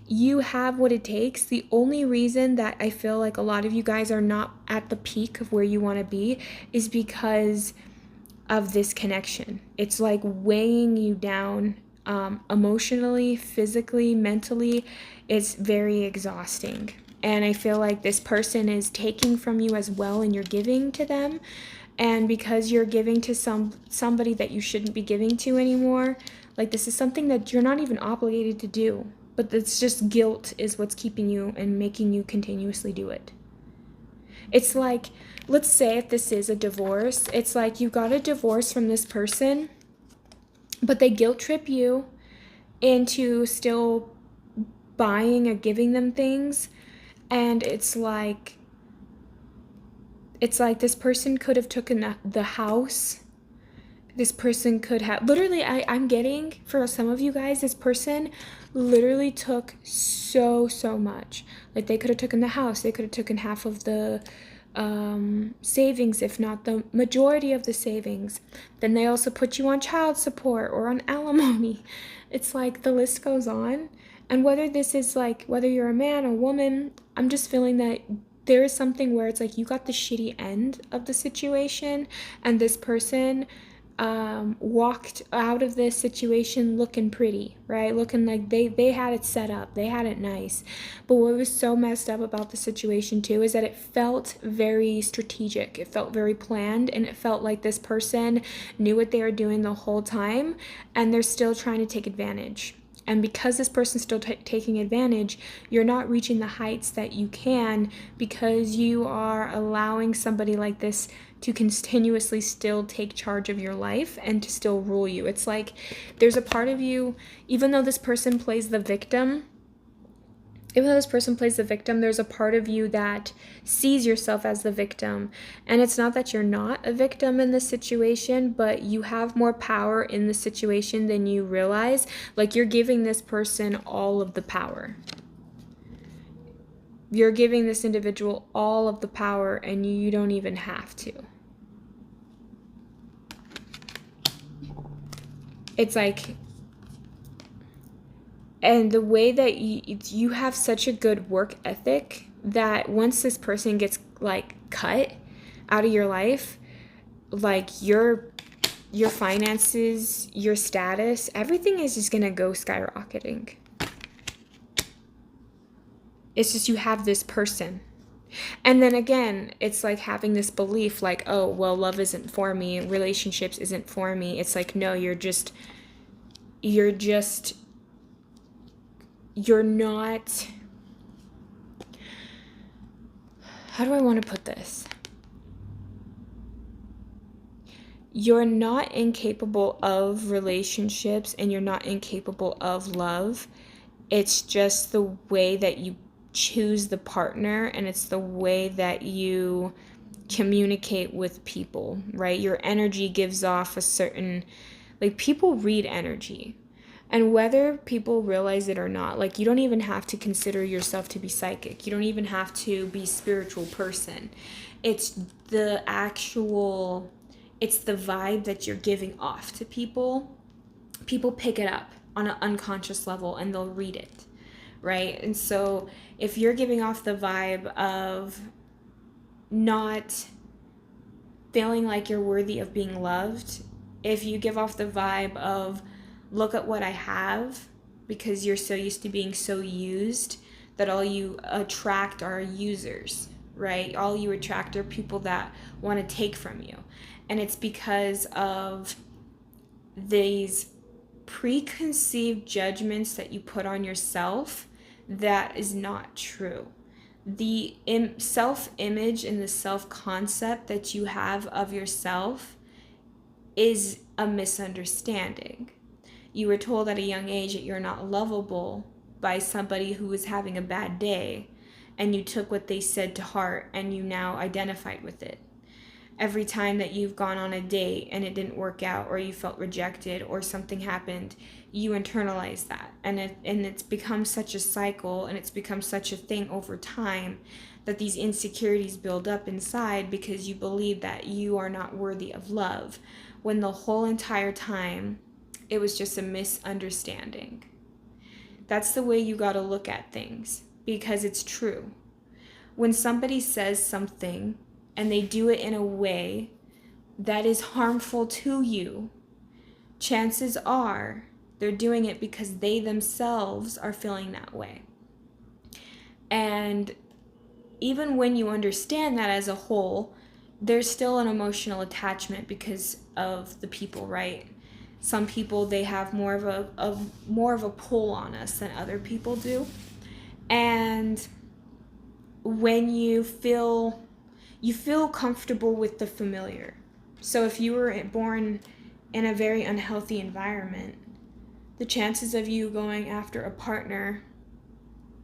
You have what it takes. The only reason that I feel like a lot of you guys are not at the peak of where you want to be is because of this connection. It's like weighing you down, emotionally, physically, mentally. It's very exhausting. And I feel like this person is taking from you as well, and you're giving to them. And because you're giving to somebody that you shouldn't be giving to anymore, like this is something that you're not even obligated to do. But it's just guilt is what's keeping you and making you continuously do it. It's like, let's say if this is a divorce, it's like you got a divorce from this person, but they guilt trip you into still buying or giving them things. And it's like this person could have taken the house. This person could have, literally, I'm getting, for some of you guys, this person literally took so much. Like they could have taken the house, they could have taken half of the savings, if not the majority of the savings. Then they also put you on child support or on alimony. It's like the list goes on. And whether this is like, whether you're a man or woman, I'm just feeling that there is something where it's like you got the shitty end of the situation, and this person walked out of this situation looking pretty, right? Looking like they had it set up, they had it nice. But what was so messed up about the situation too is that it felt very strategic, it felt very planned, and it felt like this person knew what they were doing the whole time, and they're still trying to take advantage. And because this person's still taking advantage, you're not reaching the heights that you can, because you are allowing somebody like this to continuously still take charge of your life and to still rule you. It's like there's a part of you, even though this person plays the victim, there's a part of you that sees yourself as the victim. And it's not that you're not a victim in this situation, but you have more power in the situation than you realize. Like you're giving this person all of the power. You're giving this individual all of the power, and you don't even have to. It's like, and the way that you have such a good work ethic that once this person gets like cut out of your life, like your finances, your status, everything is just gonna go skyrocketing. It's just you have this person. And then again, it's like having this belief like, oh, well, love isn't for me, relationships isn't for me. It's like, no, you're not, how do I want to put this? You're not incapable of relationships, and you're not incapable of love. It's just the way that you choose the partner, and it's the way that you communicate with people, right? Your energy gives off a certain Like, people read energy. And whether people realize it or not, like, you don't even have to consider yourself to be psychic. You don't even have to be a spiritual person. It's the actual, it's the vibe that you're giving off to people. People pick it up on an unconscious level and they'll read it, right? And so if you're giving off the vibe of not feeling like you're worthy of being loved, if you give off the vibe of look at what I have, because you're so used to being so used that all you attract are users, right? All you attract are people that want to take from you. And it's because of these preconceived judgments that you put on yourself that is not true. The self-image and the self-concept that you have of yourself is a misunderstanding. You were told at a young age that you're not lovable by somebody who was having a bad day, and you took what they said to heart and you now identified with it. Every time that you've gone on a date and it didn't work out, or you felt rejected, or something happened, you internalize that, and it's become such a cycle, and it's become such a thing over time that these insecurities build up inside because you believe that you are not worthy of love, when the whole entire time it was just a misunderstanding. That's the way you got to look at things, because it's true. When somebody says something and they do it in a way that is harmful to you, chances are they're doing it because they themselves are feeling that way. And even when you understand that as a whole, there's still an emotional attachment because of the people, right? Some people, they have more of a pull on us than other people do. And when you feel comfortable with the familiar. So if you were born in a very unhealthy environment, the chances of you going after a partner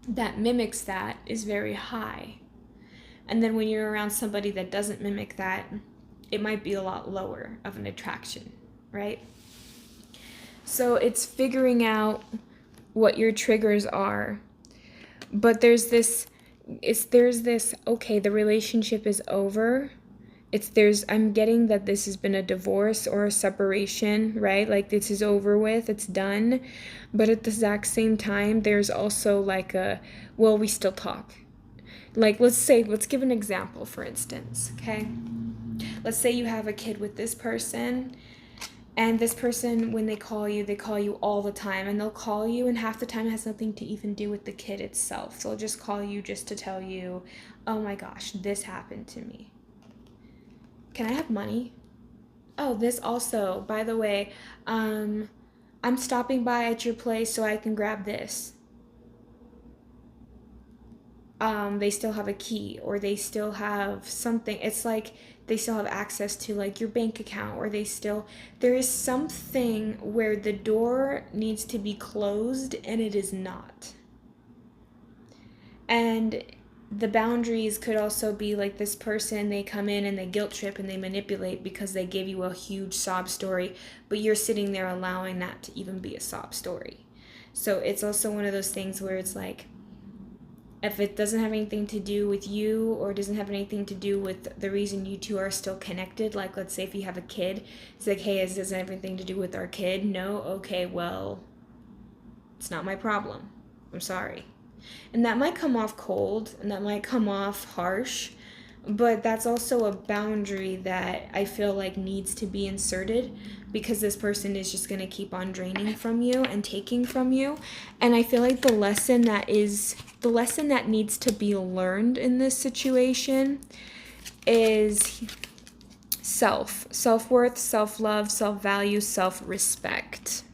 that mimics that is very high. And then when you're around somebody that doesn't mimic that, it might be a lot lower of an attraction, right? So it's figuring out what your triggers are. But there's this, okay, the relationship is over. I'm getting that this has been a divorce or a separation, right? Like, this is over with, it's done. But at the exact same time, there's also like we still talk. Like, let's give an example, for instance, okay? Let's say you have a kid with this person, and this person, when they call you all the time, and they'll call you, and half the time it has nothing to even do with the kid itself. They'll just call you just to tell you, oh my gosh, this happened to me. Can I have money? Oh, this also, by the way, I'm stopping by at your place so I can grab this. They still have a key, or they still have something. It's like they still have access to like your bank account, or there is something where the door needs to be closed and it is not. And the boundaries could also be like, this person, they come in and they guilt trip and they manipulate because they give you a huge sob story, but you're sitting there allowing that to even be a sob story. So it's also one of those things where it's like, if it doesn't have anything to do with you, or doesn't have anything to do with the reason you two are still connected, like let's say if you have a kid, it's like, hey, this doesn't have anything to do with our kid. No? Okay, well, it's not my problem. I'm sorry. And that might come off cold, and that might come off harsh, but that's also a boundary that I feel like needs to be inserted, because this person is just going to keep on draining from you and taking from you. And I feel like the lesson that needs to be learned in this situation is self-worth, self-love, self-value, self-respect.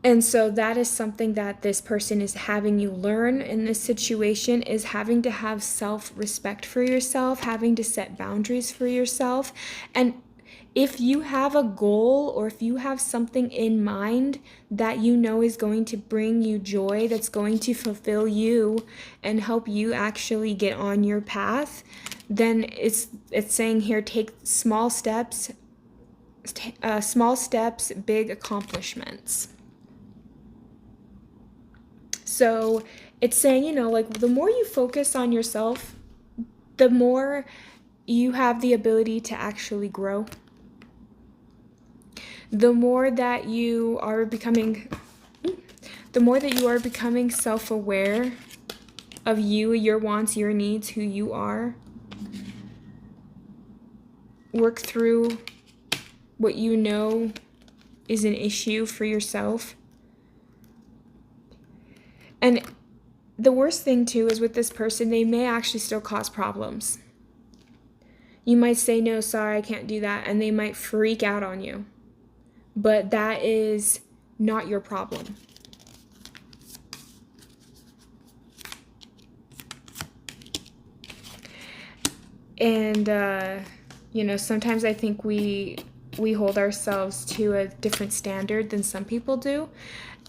And so that is something that this person is having you learn in this situation, is having to have self-respect for yourself, having to set boundaries for yourself. And if you have a goal, or if you have something in mind that you know is going to bring you joy, that's going to fulfill you and help you actually get on your path, then it's saying here, take small steps small steps, big accomplishments. So it's saying, like the more you focus on yourself, the more you have the ability to actually grow. The more that you are becoming self-aware of you, your wants, your needs, who you are, work through what you know is an issue for yourself. And the worst thing too is with this person, they may actually still cause problems. You might say, no, sorry, I can't do that, and they might freak out on you. But that is not your problem. And, sometimes I think we hold ourselves to a different standard than some people do.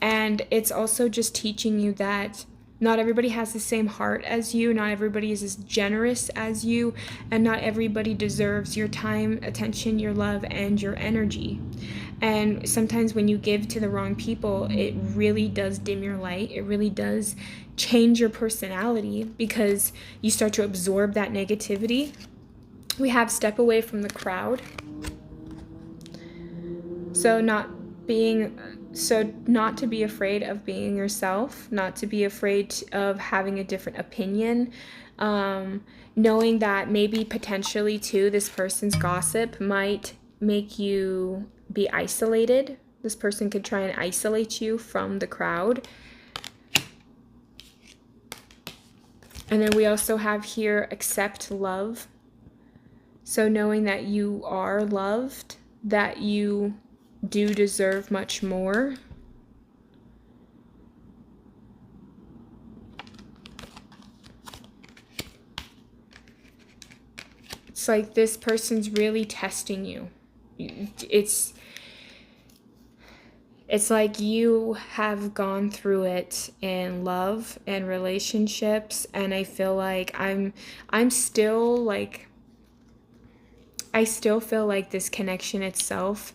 And it's also just teaching you that not everybody has the same heart as you, not everybody is as generous as you, and not everybody deserves your time, attention, your love, and your energy. And sometimes when you give to the wrong people, it really does dim your light. It really does change your personality because you start to absorb that negativity. We have step away from the crowd. So not to be afraid of being yourself, not to be afraid of having a different opinion, knowing that maybe potentially too this person's gossip might make you be isolated. This person could try and isolate you from the crowd. And then we also have here accept love. So knowing that you are loved, that you do deserve much more. It's like this person's really testing you. It's like you have gone through it in love and relationships, and I feel like I'm still like, I still feel like this connection itself,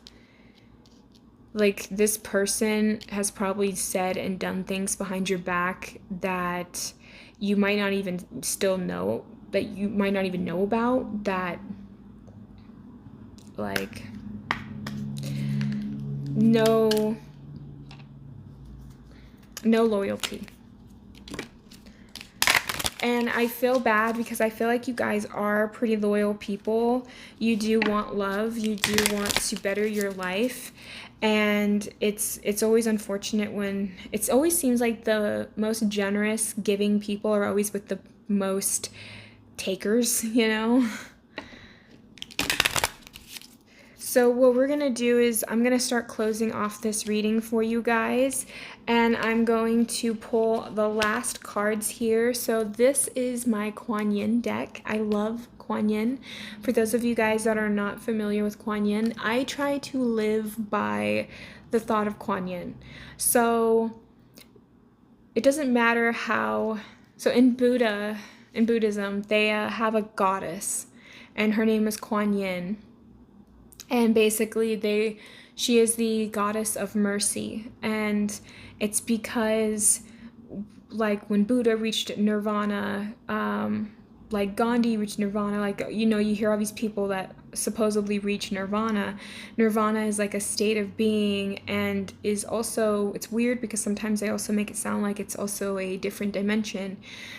like this person has probably said and done things behind your back that you might not even still know, that you might not even know about, that like no loyalty. And I feel bad because I feel like you guys are pretty loyal people. You do want love. You do want to better your life. And it's always unfortunate when it always seems like the most generous giving people are always with the most takers, So what we're going to do is I'm going to start closing off this reading for you guys, and I'm going to pull the last cards here. So this is my Kuan Yin deck. I love Kuan Yin. For those of you guys that are not familiar with Kuan Yin, I try to live by the thought of Kuan Yin. So it doesn't matter how, so in Buddhism, they have a goddess, and her name is Kuan Yin. And basically she is the goddess of mercy. And it's because like when Buddha reached nirvana, like Gandhi reached nirvana, like, you hear all these people that supposedly reach nirvana. Nirvana is like a state of being, and is also, it's weird because sometimes they also make it sound like it's also a different dimension.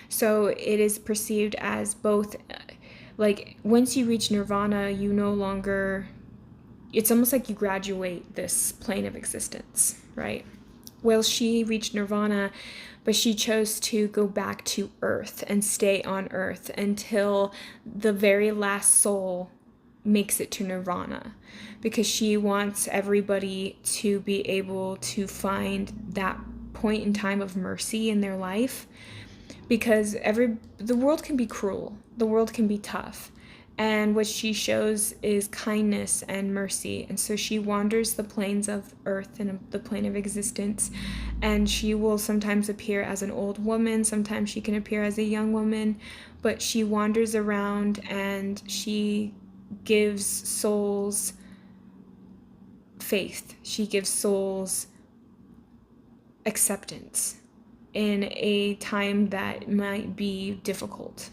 So it is perceived as both, like once you reach nirvana, you no longer, it's almost like you graduate this plane of existence, right? Well, she reached nirvana, but she chose to go back to Earth and stay on Earth until the very last soul makes it to nirvana, because she wants everybody to be able to find that point in time of mercy in their life, because the world can be cruel, the world can be tough. And what she shows is kindness and mercy. And so she wanders the planes of earth and the plane of existence. And she will sometimes appear as an old woman. Sometimes she can appear as a young woman. But she wanders around and she gives souls faith. She gives souls acceptance in a time that might be difficult.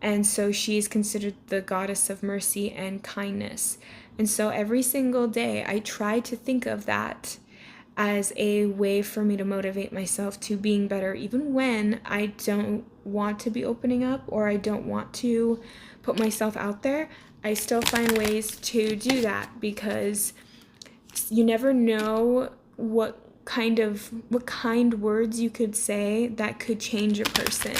And so she is considered the goddess of mercy and kindness. And so every single day I try to think of that as a way for me to motivate myself to being better, even when I don't want to be opening up or I don't want to put myself out there. I still find ways to do that, because you never know what kind words you could say that could change a person.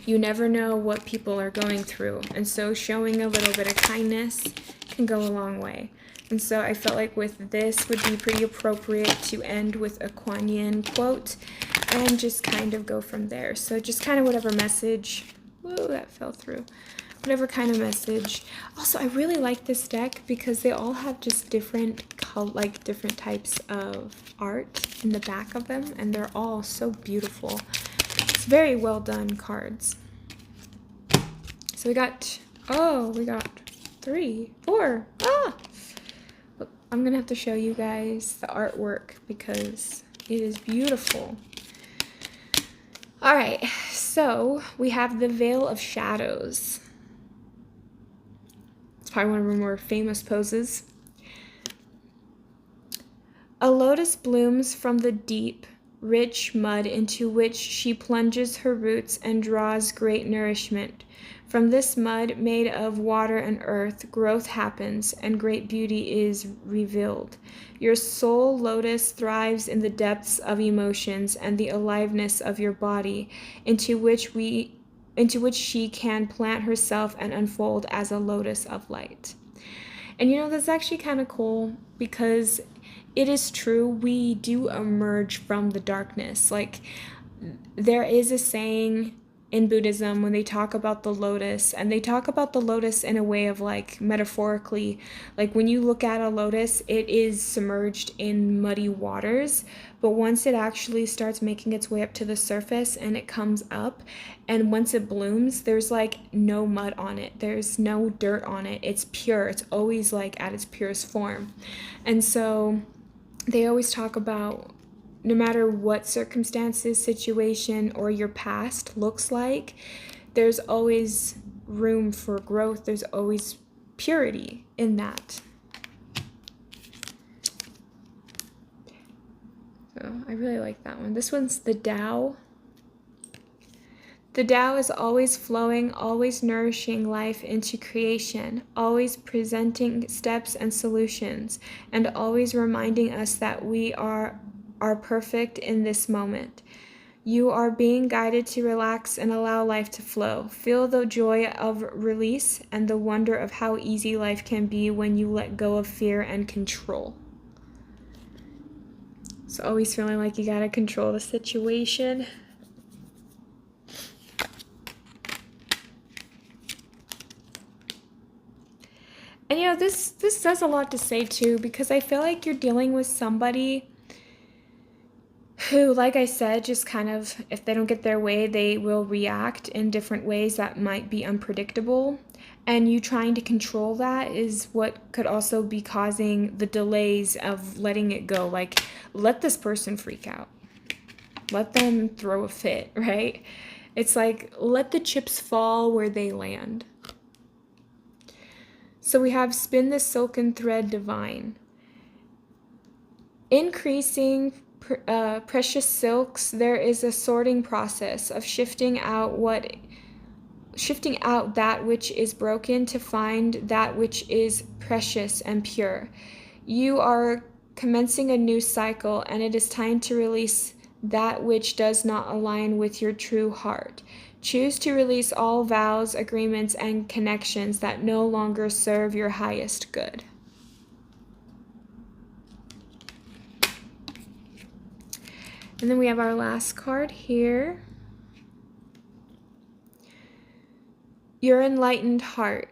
You never know what people are going through, and so showing a little bit of kindness can go a long way. And so I felt like with this would be pretty appropriate to end with a Kuan Yin quote and just kind of go from there. So just kind of whatever message, whoa, that fell through. Whatever kind of message. Also, I really like this deck because they all have just different types of art in the back of them, and they're all so beautiful. It's very well done cards. So we got 3, 4. I'm gonna have to show you guys the artwork because it is beautiful. All right, so we have the Veil of Shadows. It's probably one of our more famous poses. A lotus blooms from the deep, rich mud into which she plunges her roots and draws great nourishment. From this mud, made of water and earth, growth happens, and great beauty is revealed. Your soul lotus thrives in the depths of emotions and the aliveness of your body, into which she can plant herself and unfold as a lotus of light. And that's actually kind of cool, because it is true, we do emerge from the darkness. Like, there is a saying in Buddhism when they talk about the lotus, and they talk about the lotus in a way of like metaphorically, like when you look at a lotus, it is submerged in muddy waters, but once it actually starts making its way up to the surface and it comes up, and once it blooms, there's like no mud on it, there's no dirt on it, it's pure, it's always like at its purest form. And so they always talk about, no matter what circumstances, situation, or your past looks like, there's always room for growth. There's always purity in that. So I really like that one. This one's the Tao. The Tao is always flowing, always nourishing life into creation, always presenting steps and solutions, and always reminding us that we are perfect in this moment. You are being guided to relax and allow life to flow. Feel the joy of release and the wonder of how easy life can be when you let go of fear and control. So always feeling like you gotta control the situation. And this does a lot to say too, because I feel like you're dealing with somebody who, like I said, just kind of, if they don't get their way, they will react in different ways that might be unpredictable. And you trying to control that is what could also be causing the delays of letting it go. Like, let this person freak out. Let them throw a fit, right? It's like, let the chips fall where they land. So we have spin the silken thread divine. Increasing precious silks, there is a sorting process of shifting out that which is broken to find that which is precious and pure. You are commencing a new cycle, and it is time to release that which does not align with your true heart. Choose to release all vows, agreements, and connections that no longer serve your highest good. And then we have our last card here. Your enlightened heart.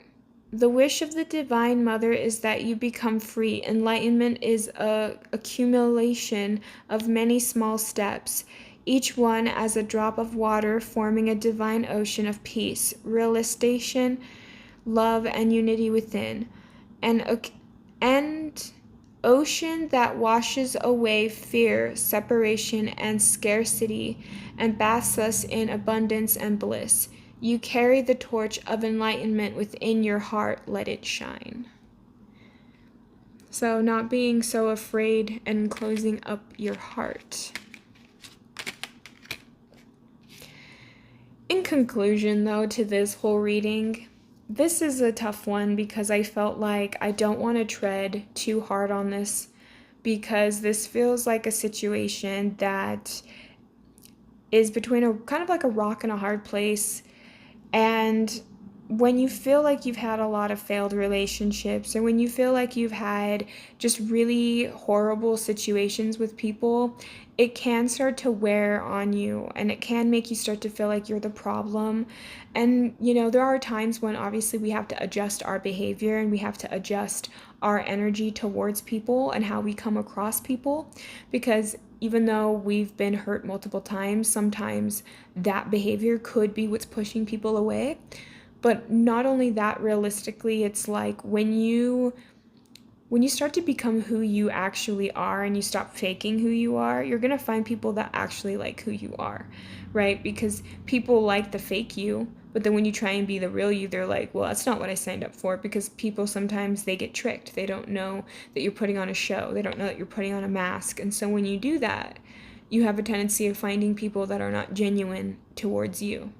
The wish of the Divine Mother is that you become free. Enlightenment is an accumulation of many small steps, each one as a drop of water forming a divine ocean of peace, realization, love, and unity within. And ocean that washes away fear, separation, and scarcity, and bathes us in abundance and bliss. You carry the torch of enlightenment within your heart, let it shine. So, not being so afraid and closing up your heart. In conclusion, though, to this whole reading, this is a tough one because I felt like I don't want to tread too hard on this, because this feels like a situation that is between a kind of like a rock and a hard place. And when you feel like you've had a lot of failed relationships, or when you feel like you've had just really horrible situations with people, it can start to wear on you, and it can make you start to feel like you're the problem. And, there are times when obviously we have to adjust our behavior, and we have to adjust our energy towards people and how we come across people, because even though we've been hurt multiple times, sometimes that behavior could be what's pushing people away. But not only that, realistically, it's like when you start to become who you actually are and you stop faking who you are, you're going to find people that actually like who you are, right? Because people like the fake you, but then when you try and be the real you, they're like, well, that's not what I signed up for. Because people sometimes, they get tricked. They don't know that you're putting on a show. They don't know that you're putting on a mask. And so when you do that, you have a tendency of finding people that are not genuine towards you.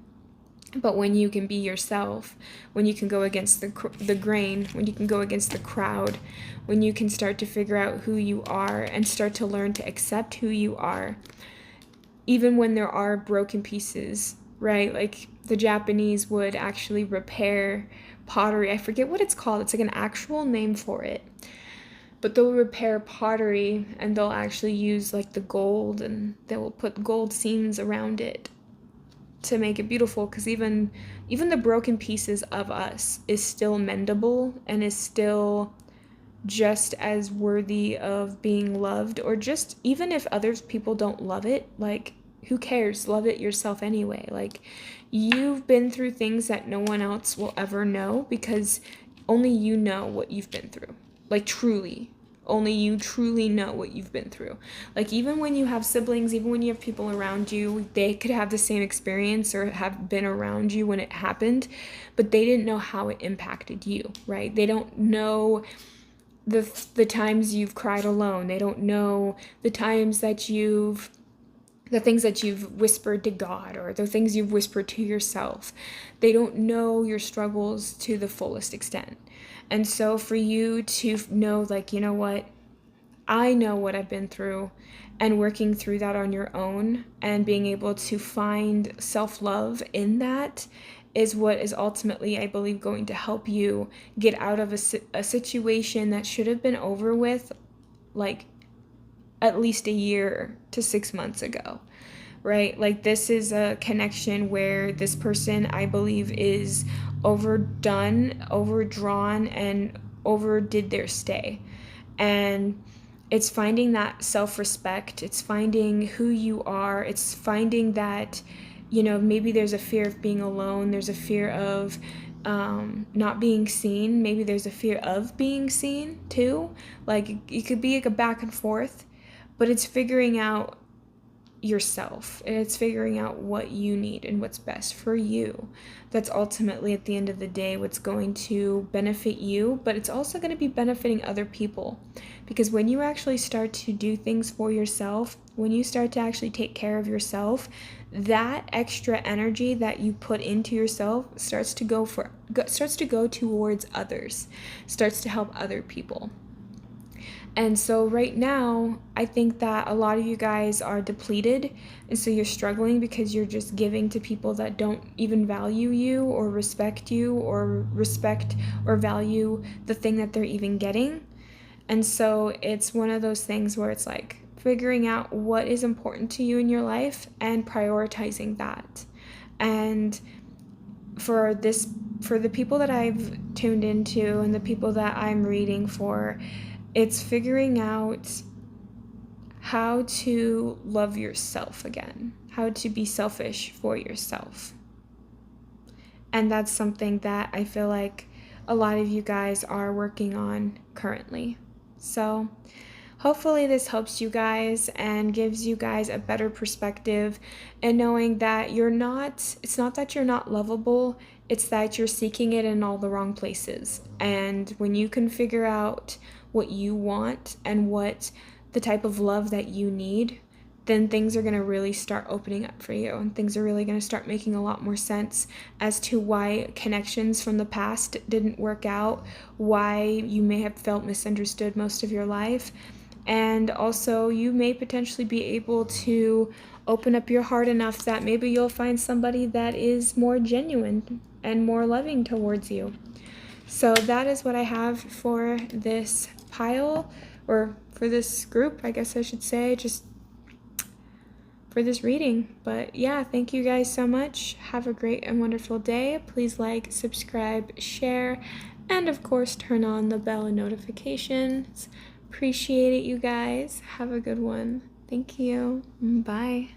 But when you can be yourself, when you can go against the grain, when you can go against the crowd, when you can start to figure out who you are and start to learn to accept who you are, even when there are broken pieces, right? Like the Japanese would actually repair pottery. I forget what it's called. It's like an actual name for it. But they'll repair pottery, and they'll actually use like the gold, and they will put gold seams around it to make it beautiful, because even the broken pieces of us is still mendable and is still just as worthy of being loved. Or just even if other people don't love it, like, who cares? Love it yourself anyway. Like, you've been through things that no one else will ever know, because only you know what you've been through. Like, truly. Only you truly know what you've been through. Like, even when you have siblings, even when you have people around you, they could have the same experience or have been around you when it happened, but they didn't know how it impacted you, right? They don't know the times you've cried alone. They don't know the times that the things that you've whispered to God, or the things you've whispered to yourself. They don't know your struggles to the fullest extent. And so for you to know, like, you know what, I know what I've been through, and working through that on your own and being able to find self-love in that is what is ultimately, I believe, going to help you get out of a situation that should have been over with like at least a year to 6 months ago, right? Like, this is a connection where this person, I believe, is overdone, overdrawn, and overdid their stay. And it's finding that self-respect. It's finding who you are. It's finding that, maybe there's a fear of being alone. There's a fear of not being seen. Maybe there's a fear of being seen too. Like, it could be like a back and forth, but it's figuring out yourself, and it's figuring out what you need and what's best for you. That's ultimately, at the end of the day, what's going to benefit you, but it's also going to be benefiting other people. Because when you actually start to do things for yourself, when you start to actually take care of yourself, that extra energy that you put into yourself starts to go towards others, starts to help other people. And so right now, I think that a lot of you guys are depleted, and so you're struggling because you're just giving to people that don't even value you or respect or value the thing that they're even getting. And so it's one of those things where it's like figuring out what is important to you in your life and prioritizing that. And for the people that I've tuned into and the people that I'm reading for, it's figuring out how to love yourself again, how to be selfish for yourself. And that's something that I feel like a lot of you guys are working on currently. So hopefully this helps you guys and gives you guys a better perspective, and knowing that it's not that you're not lovable, it's that you're seeking it in all the wrong places. And when you can figure out what you want and what the type of love that you need, then things are going to really start opening up for you, and things are really going to start making a lot more sense as to why connections from the past didn't work out, why you may have felt misunderstood most of your life. And also, you may potentially be able to open up your heart enough that maybe you'll find somebody that is more genuine and more loving towards you. So that is what I have for this pile, or for this group, I guess I should say, just for this reading. But yeah, thank you guys so much. Have a great and wonderful day. Please like, subscribe, share, and of course turn on the bell and notifications. Appreciate it, you guys. Have a good one. Thank you. Bye.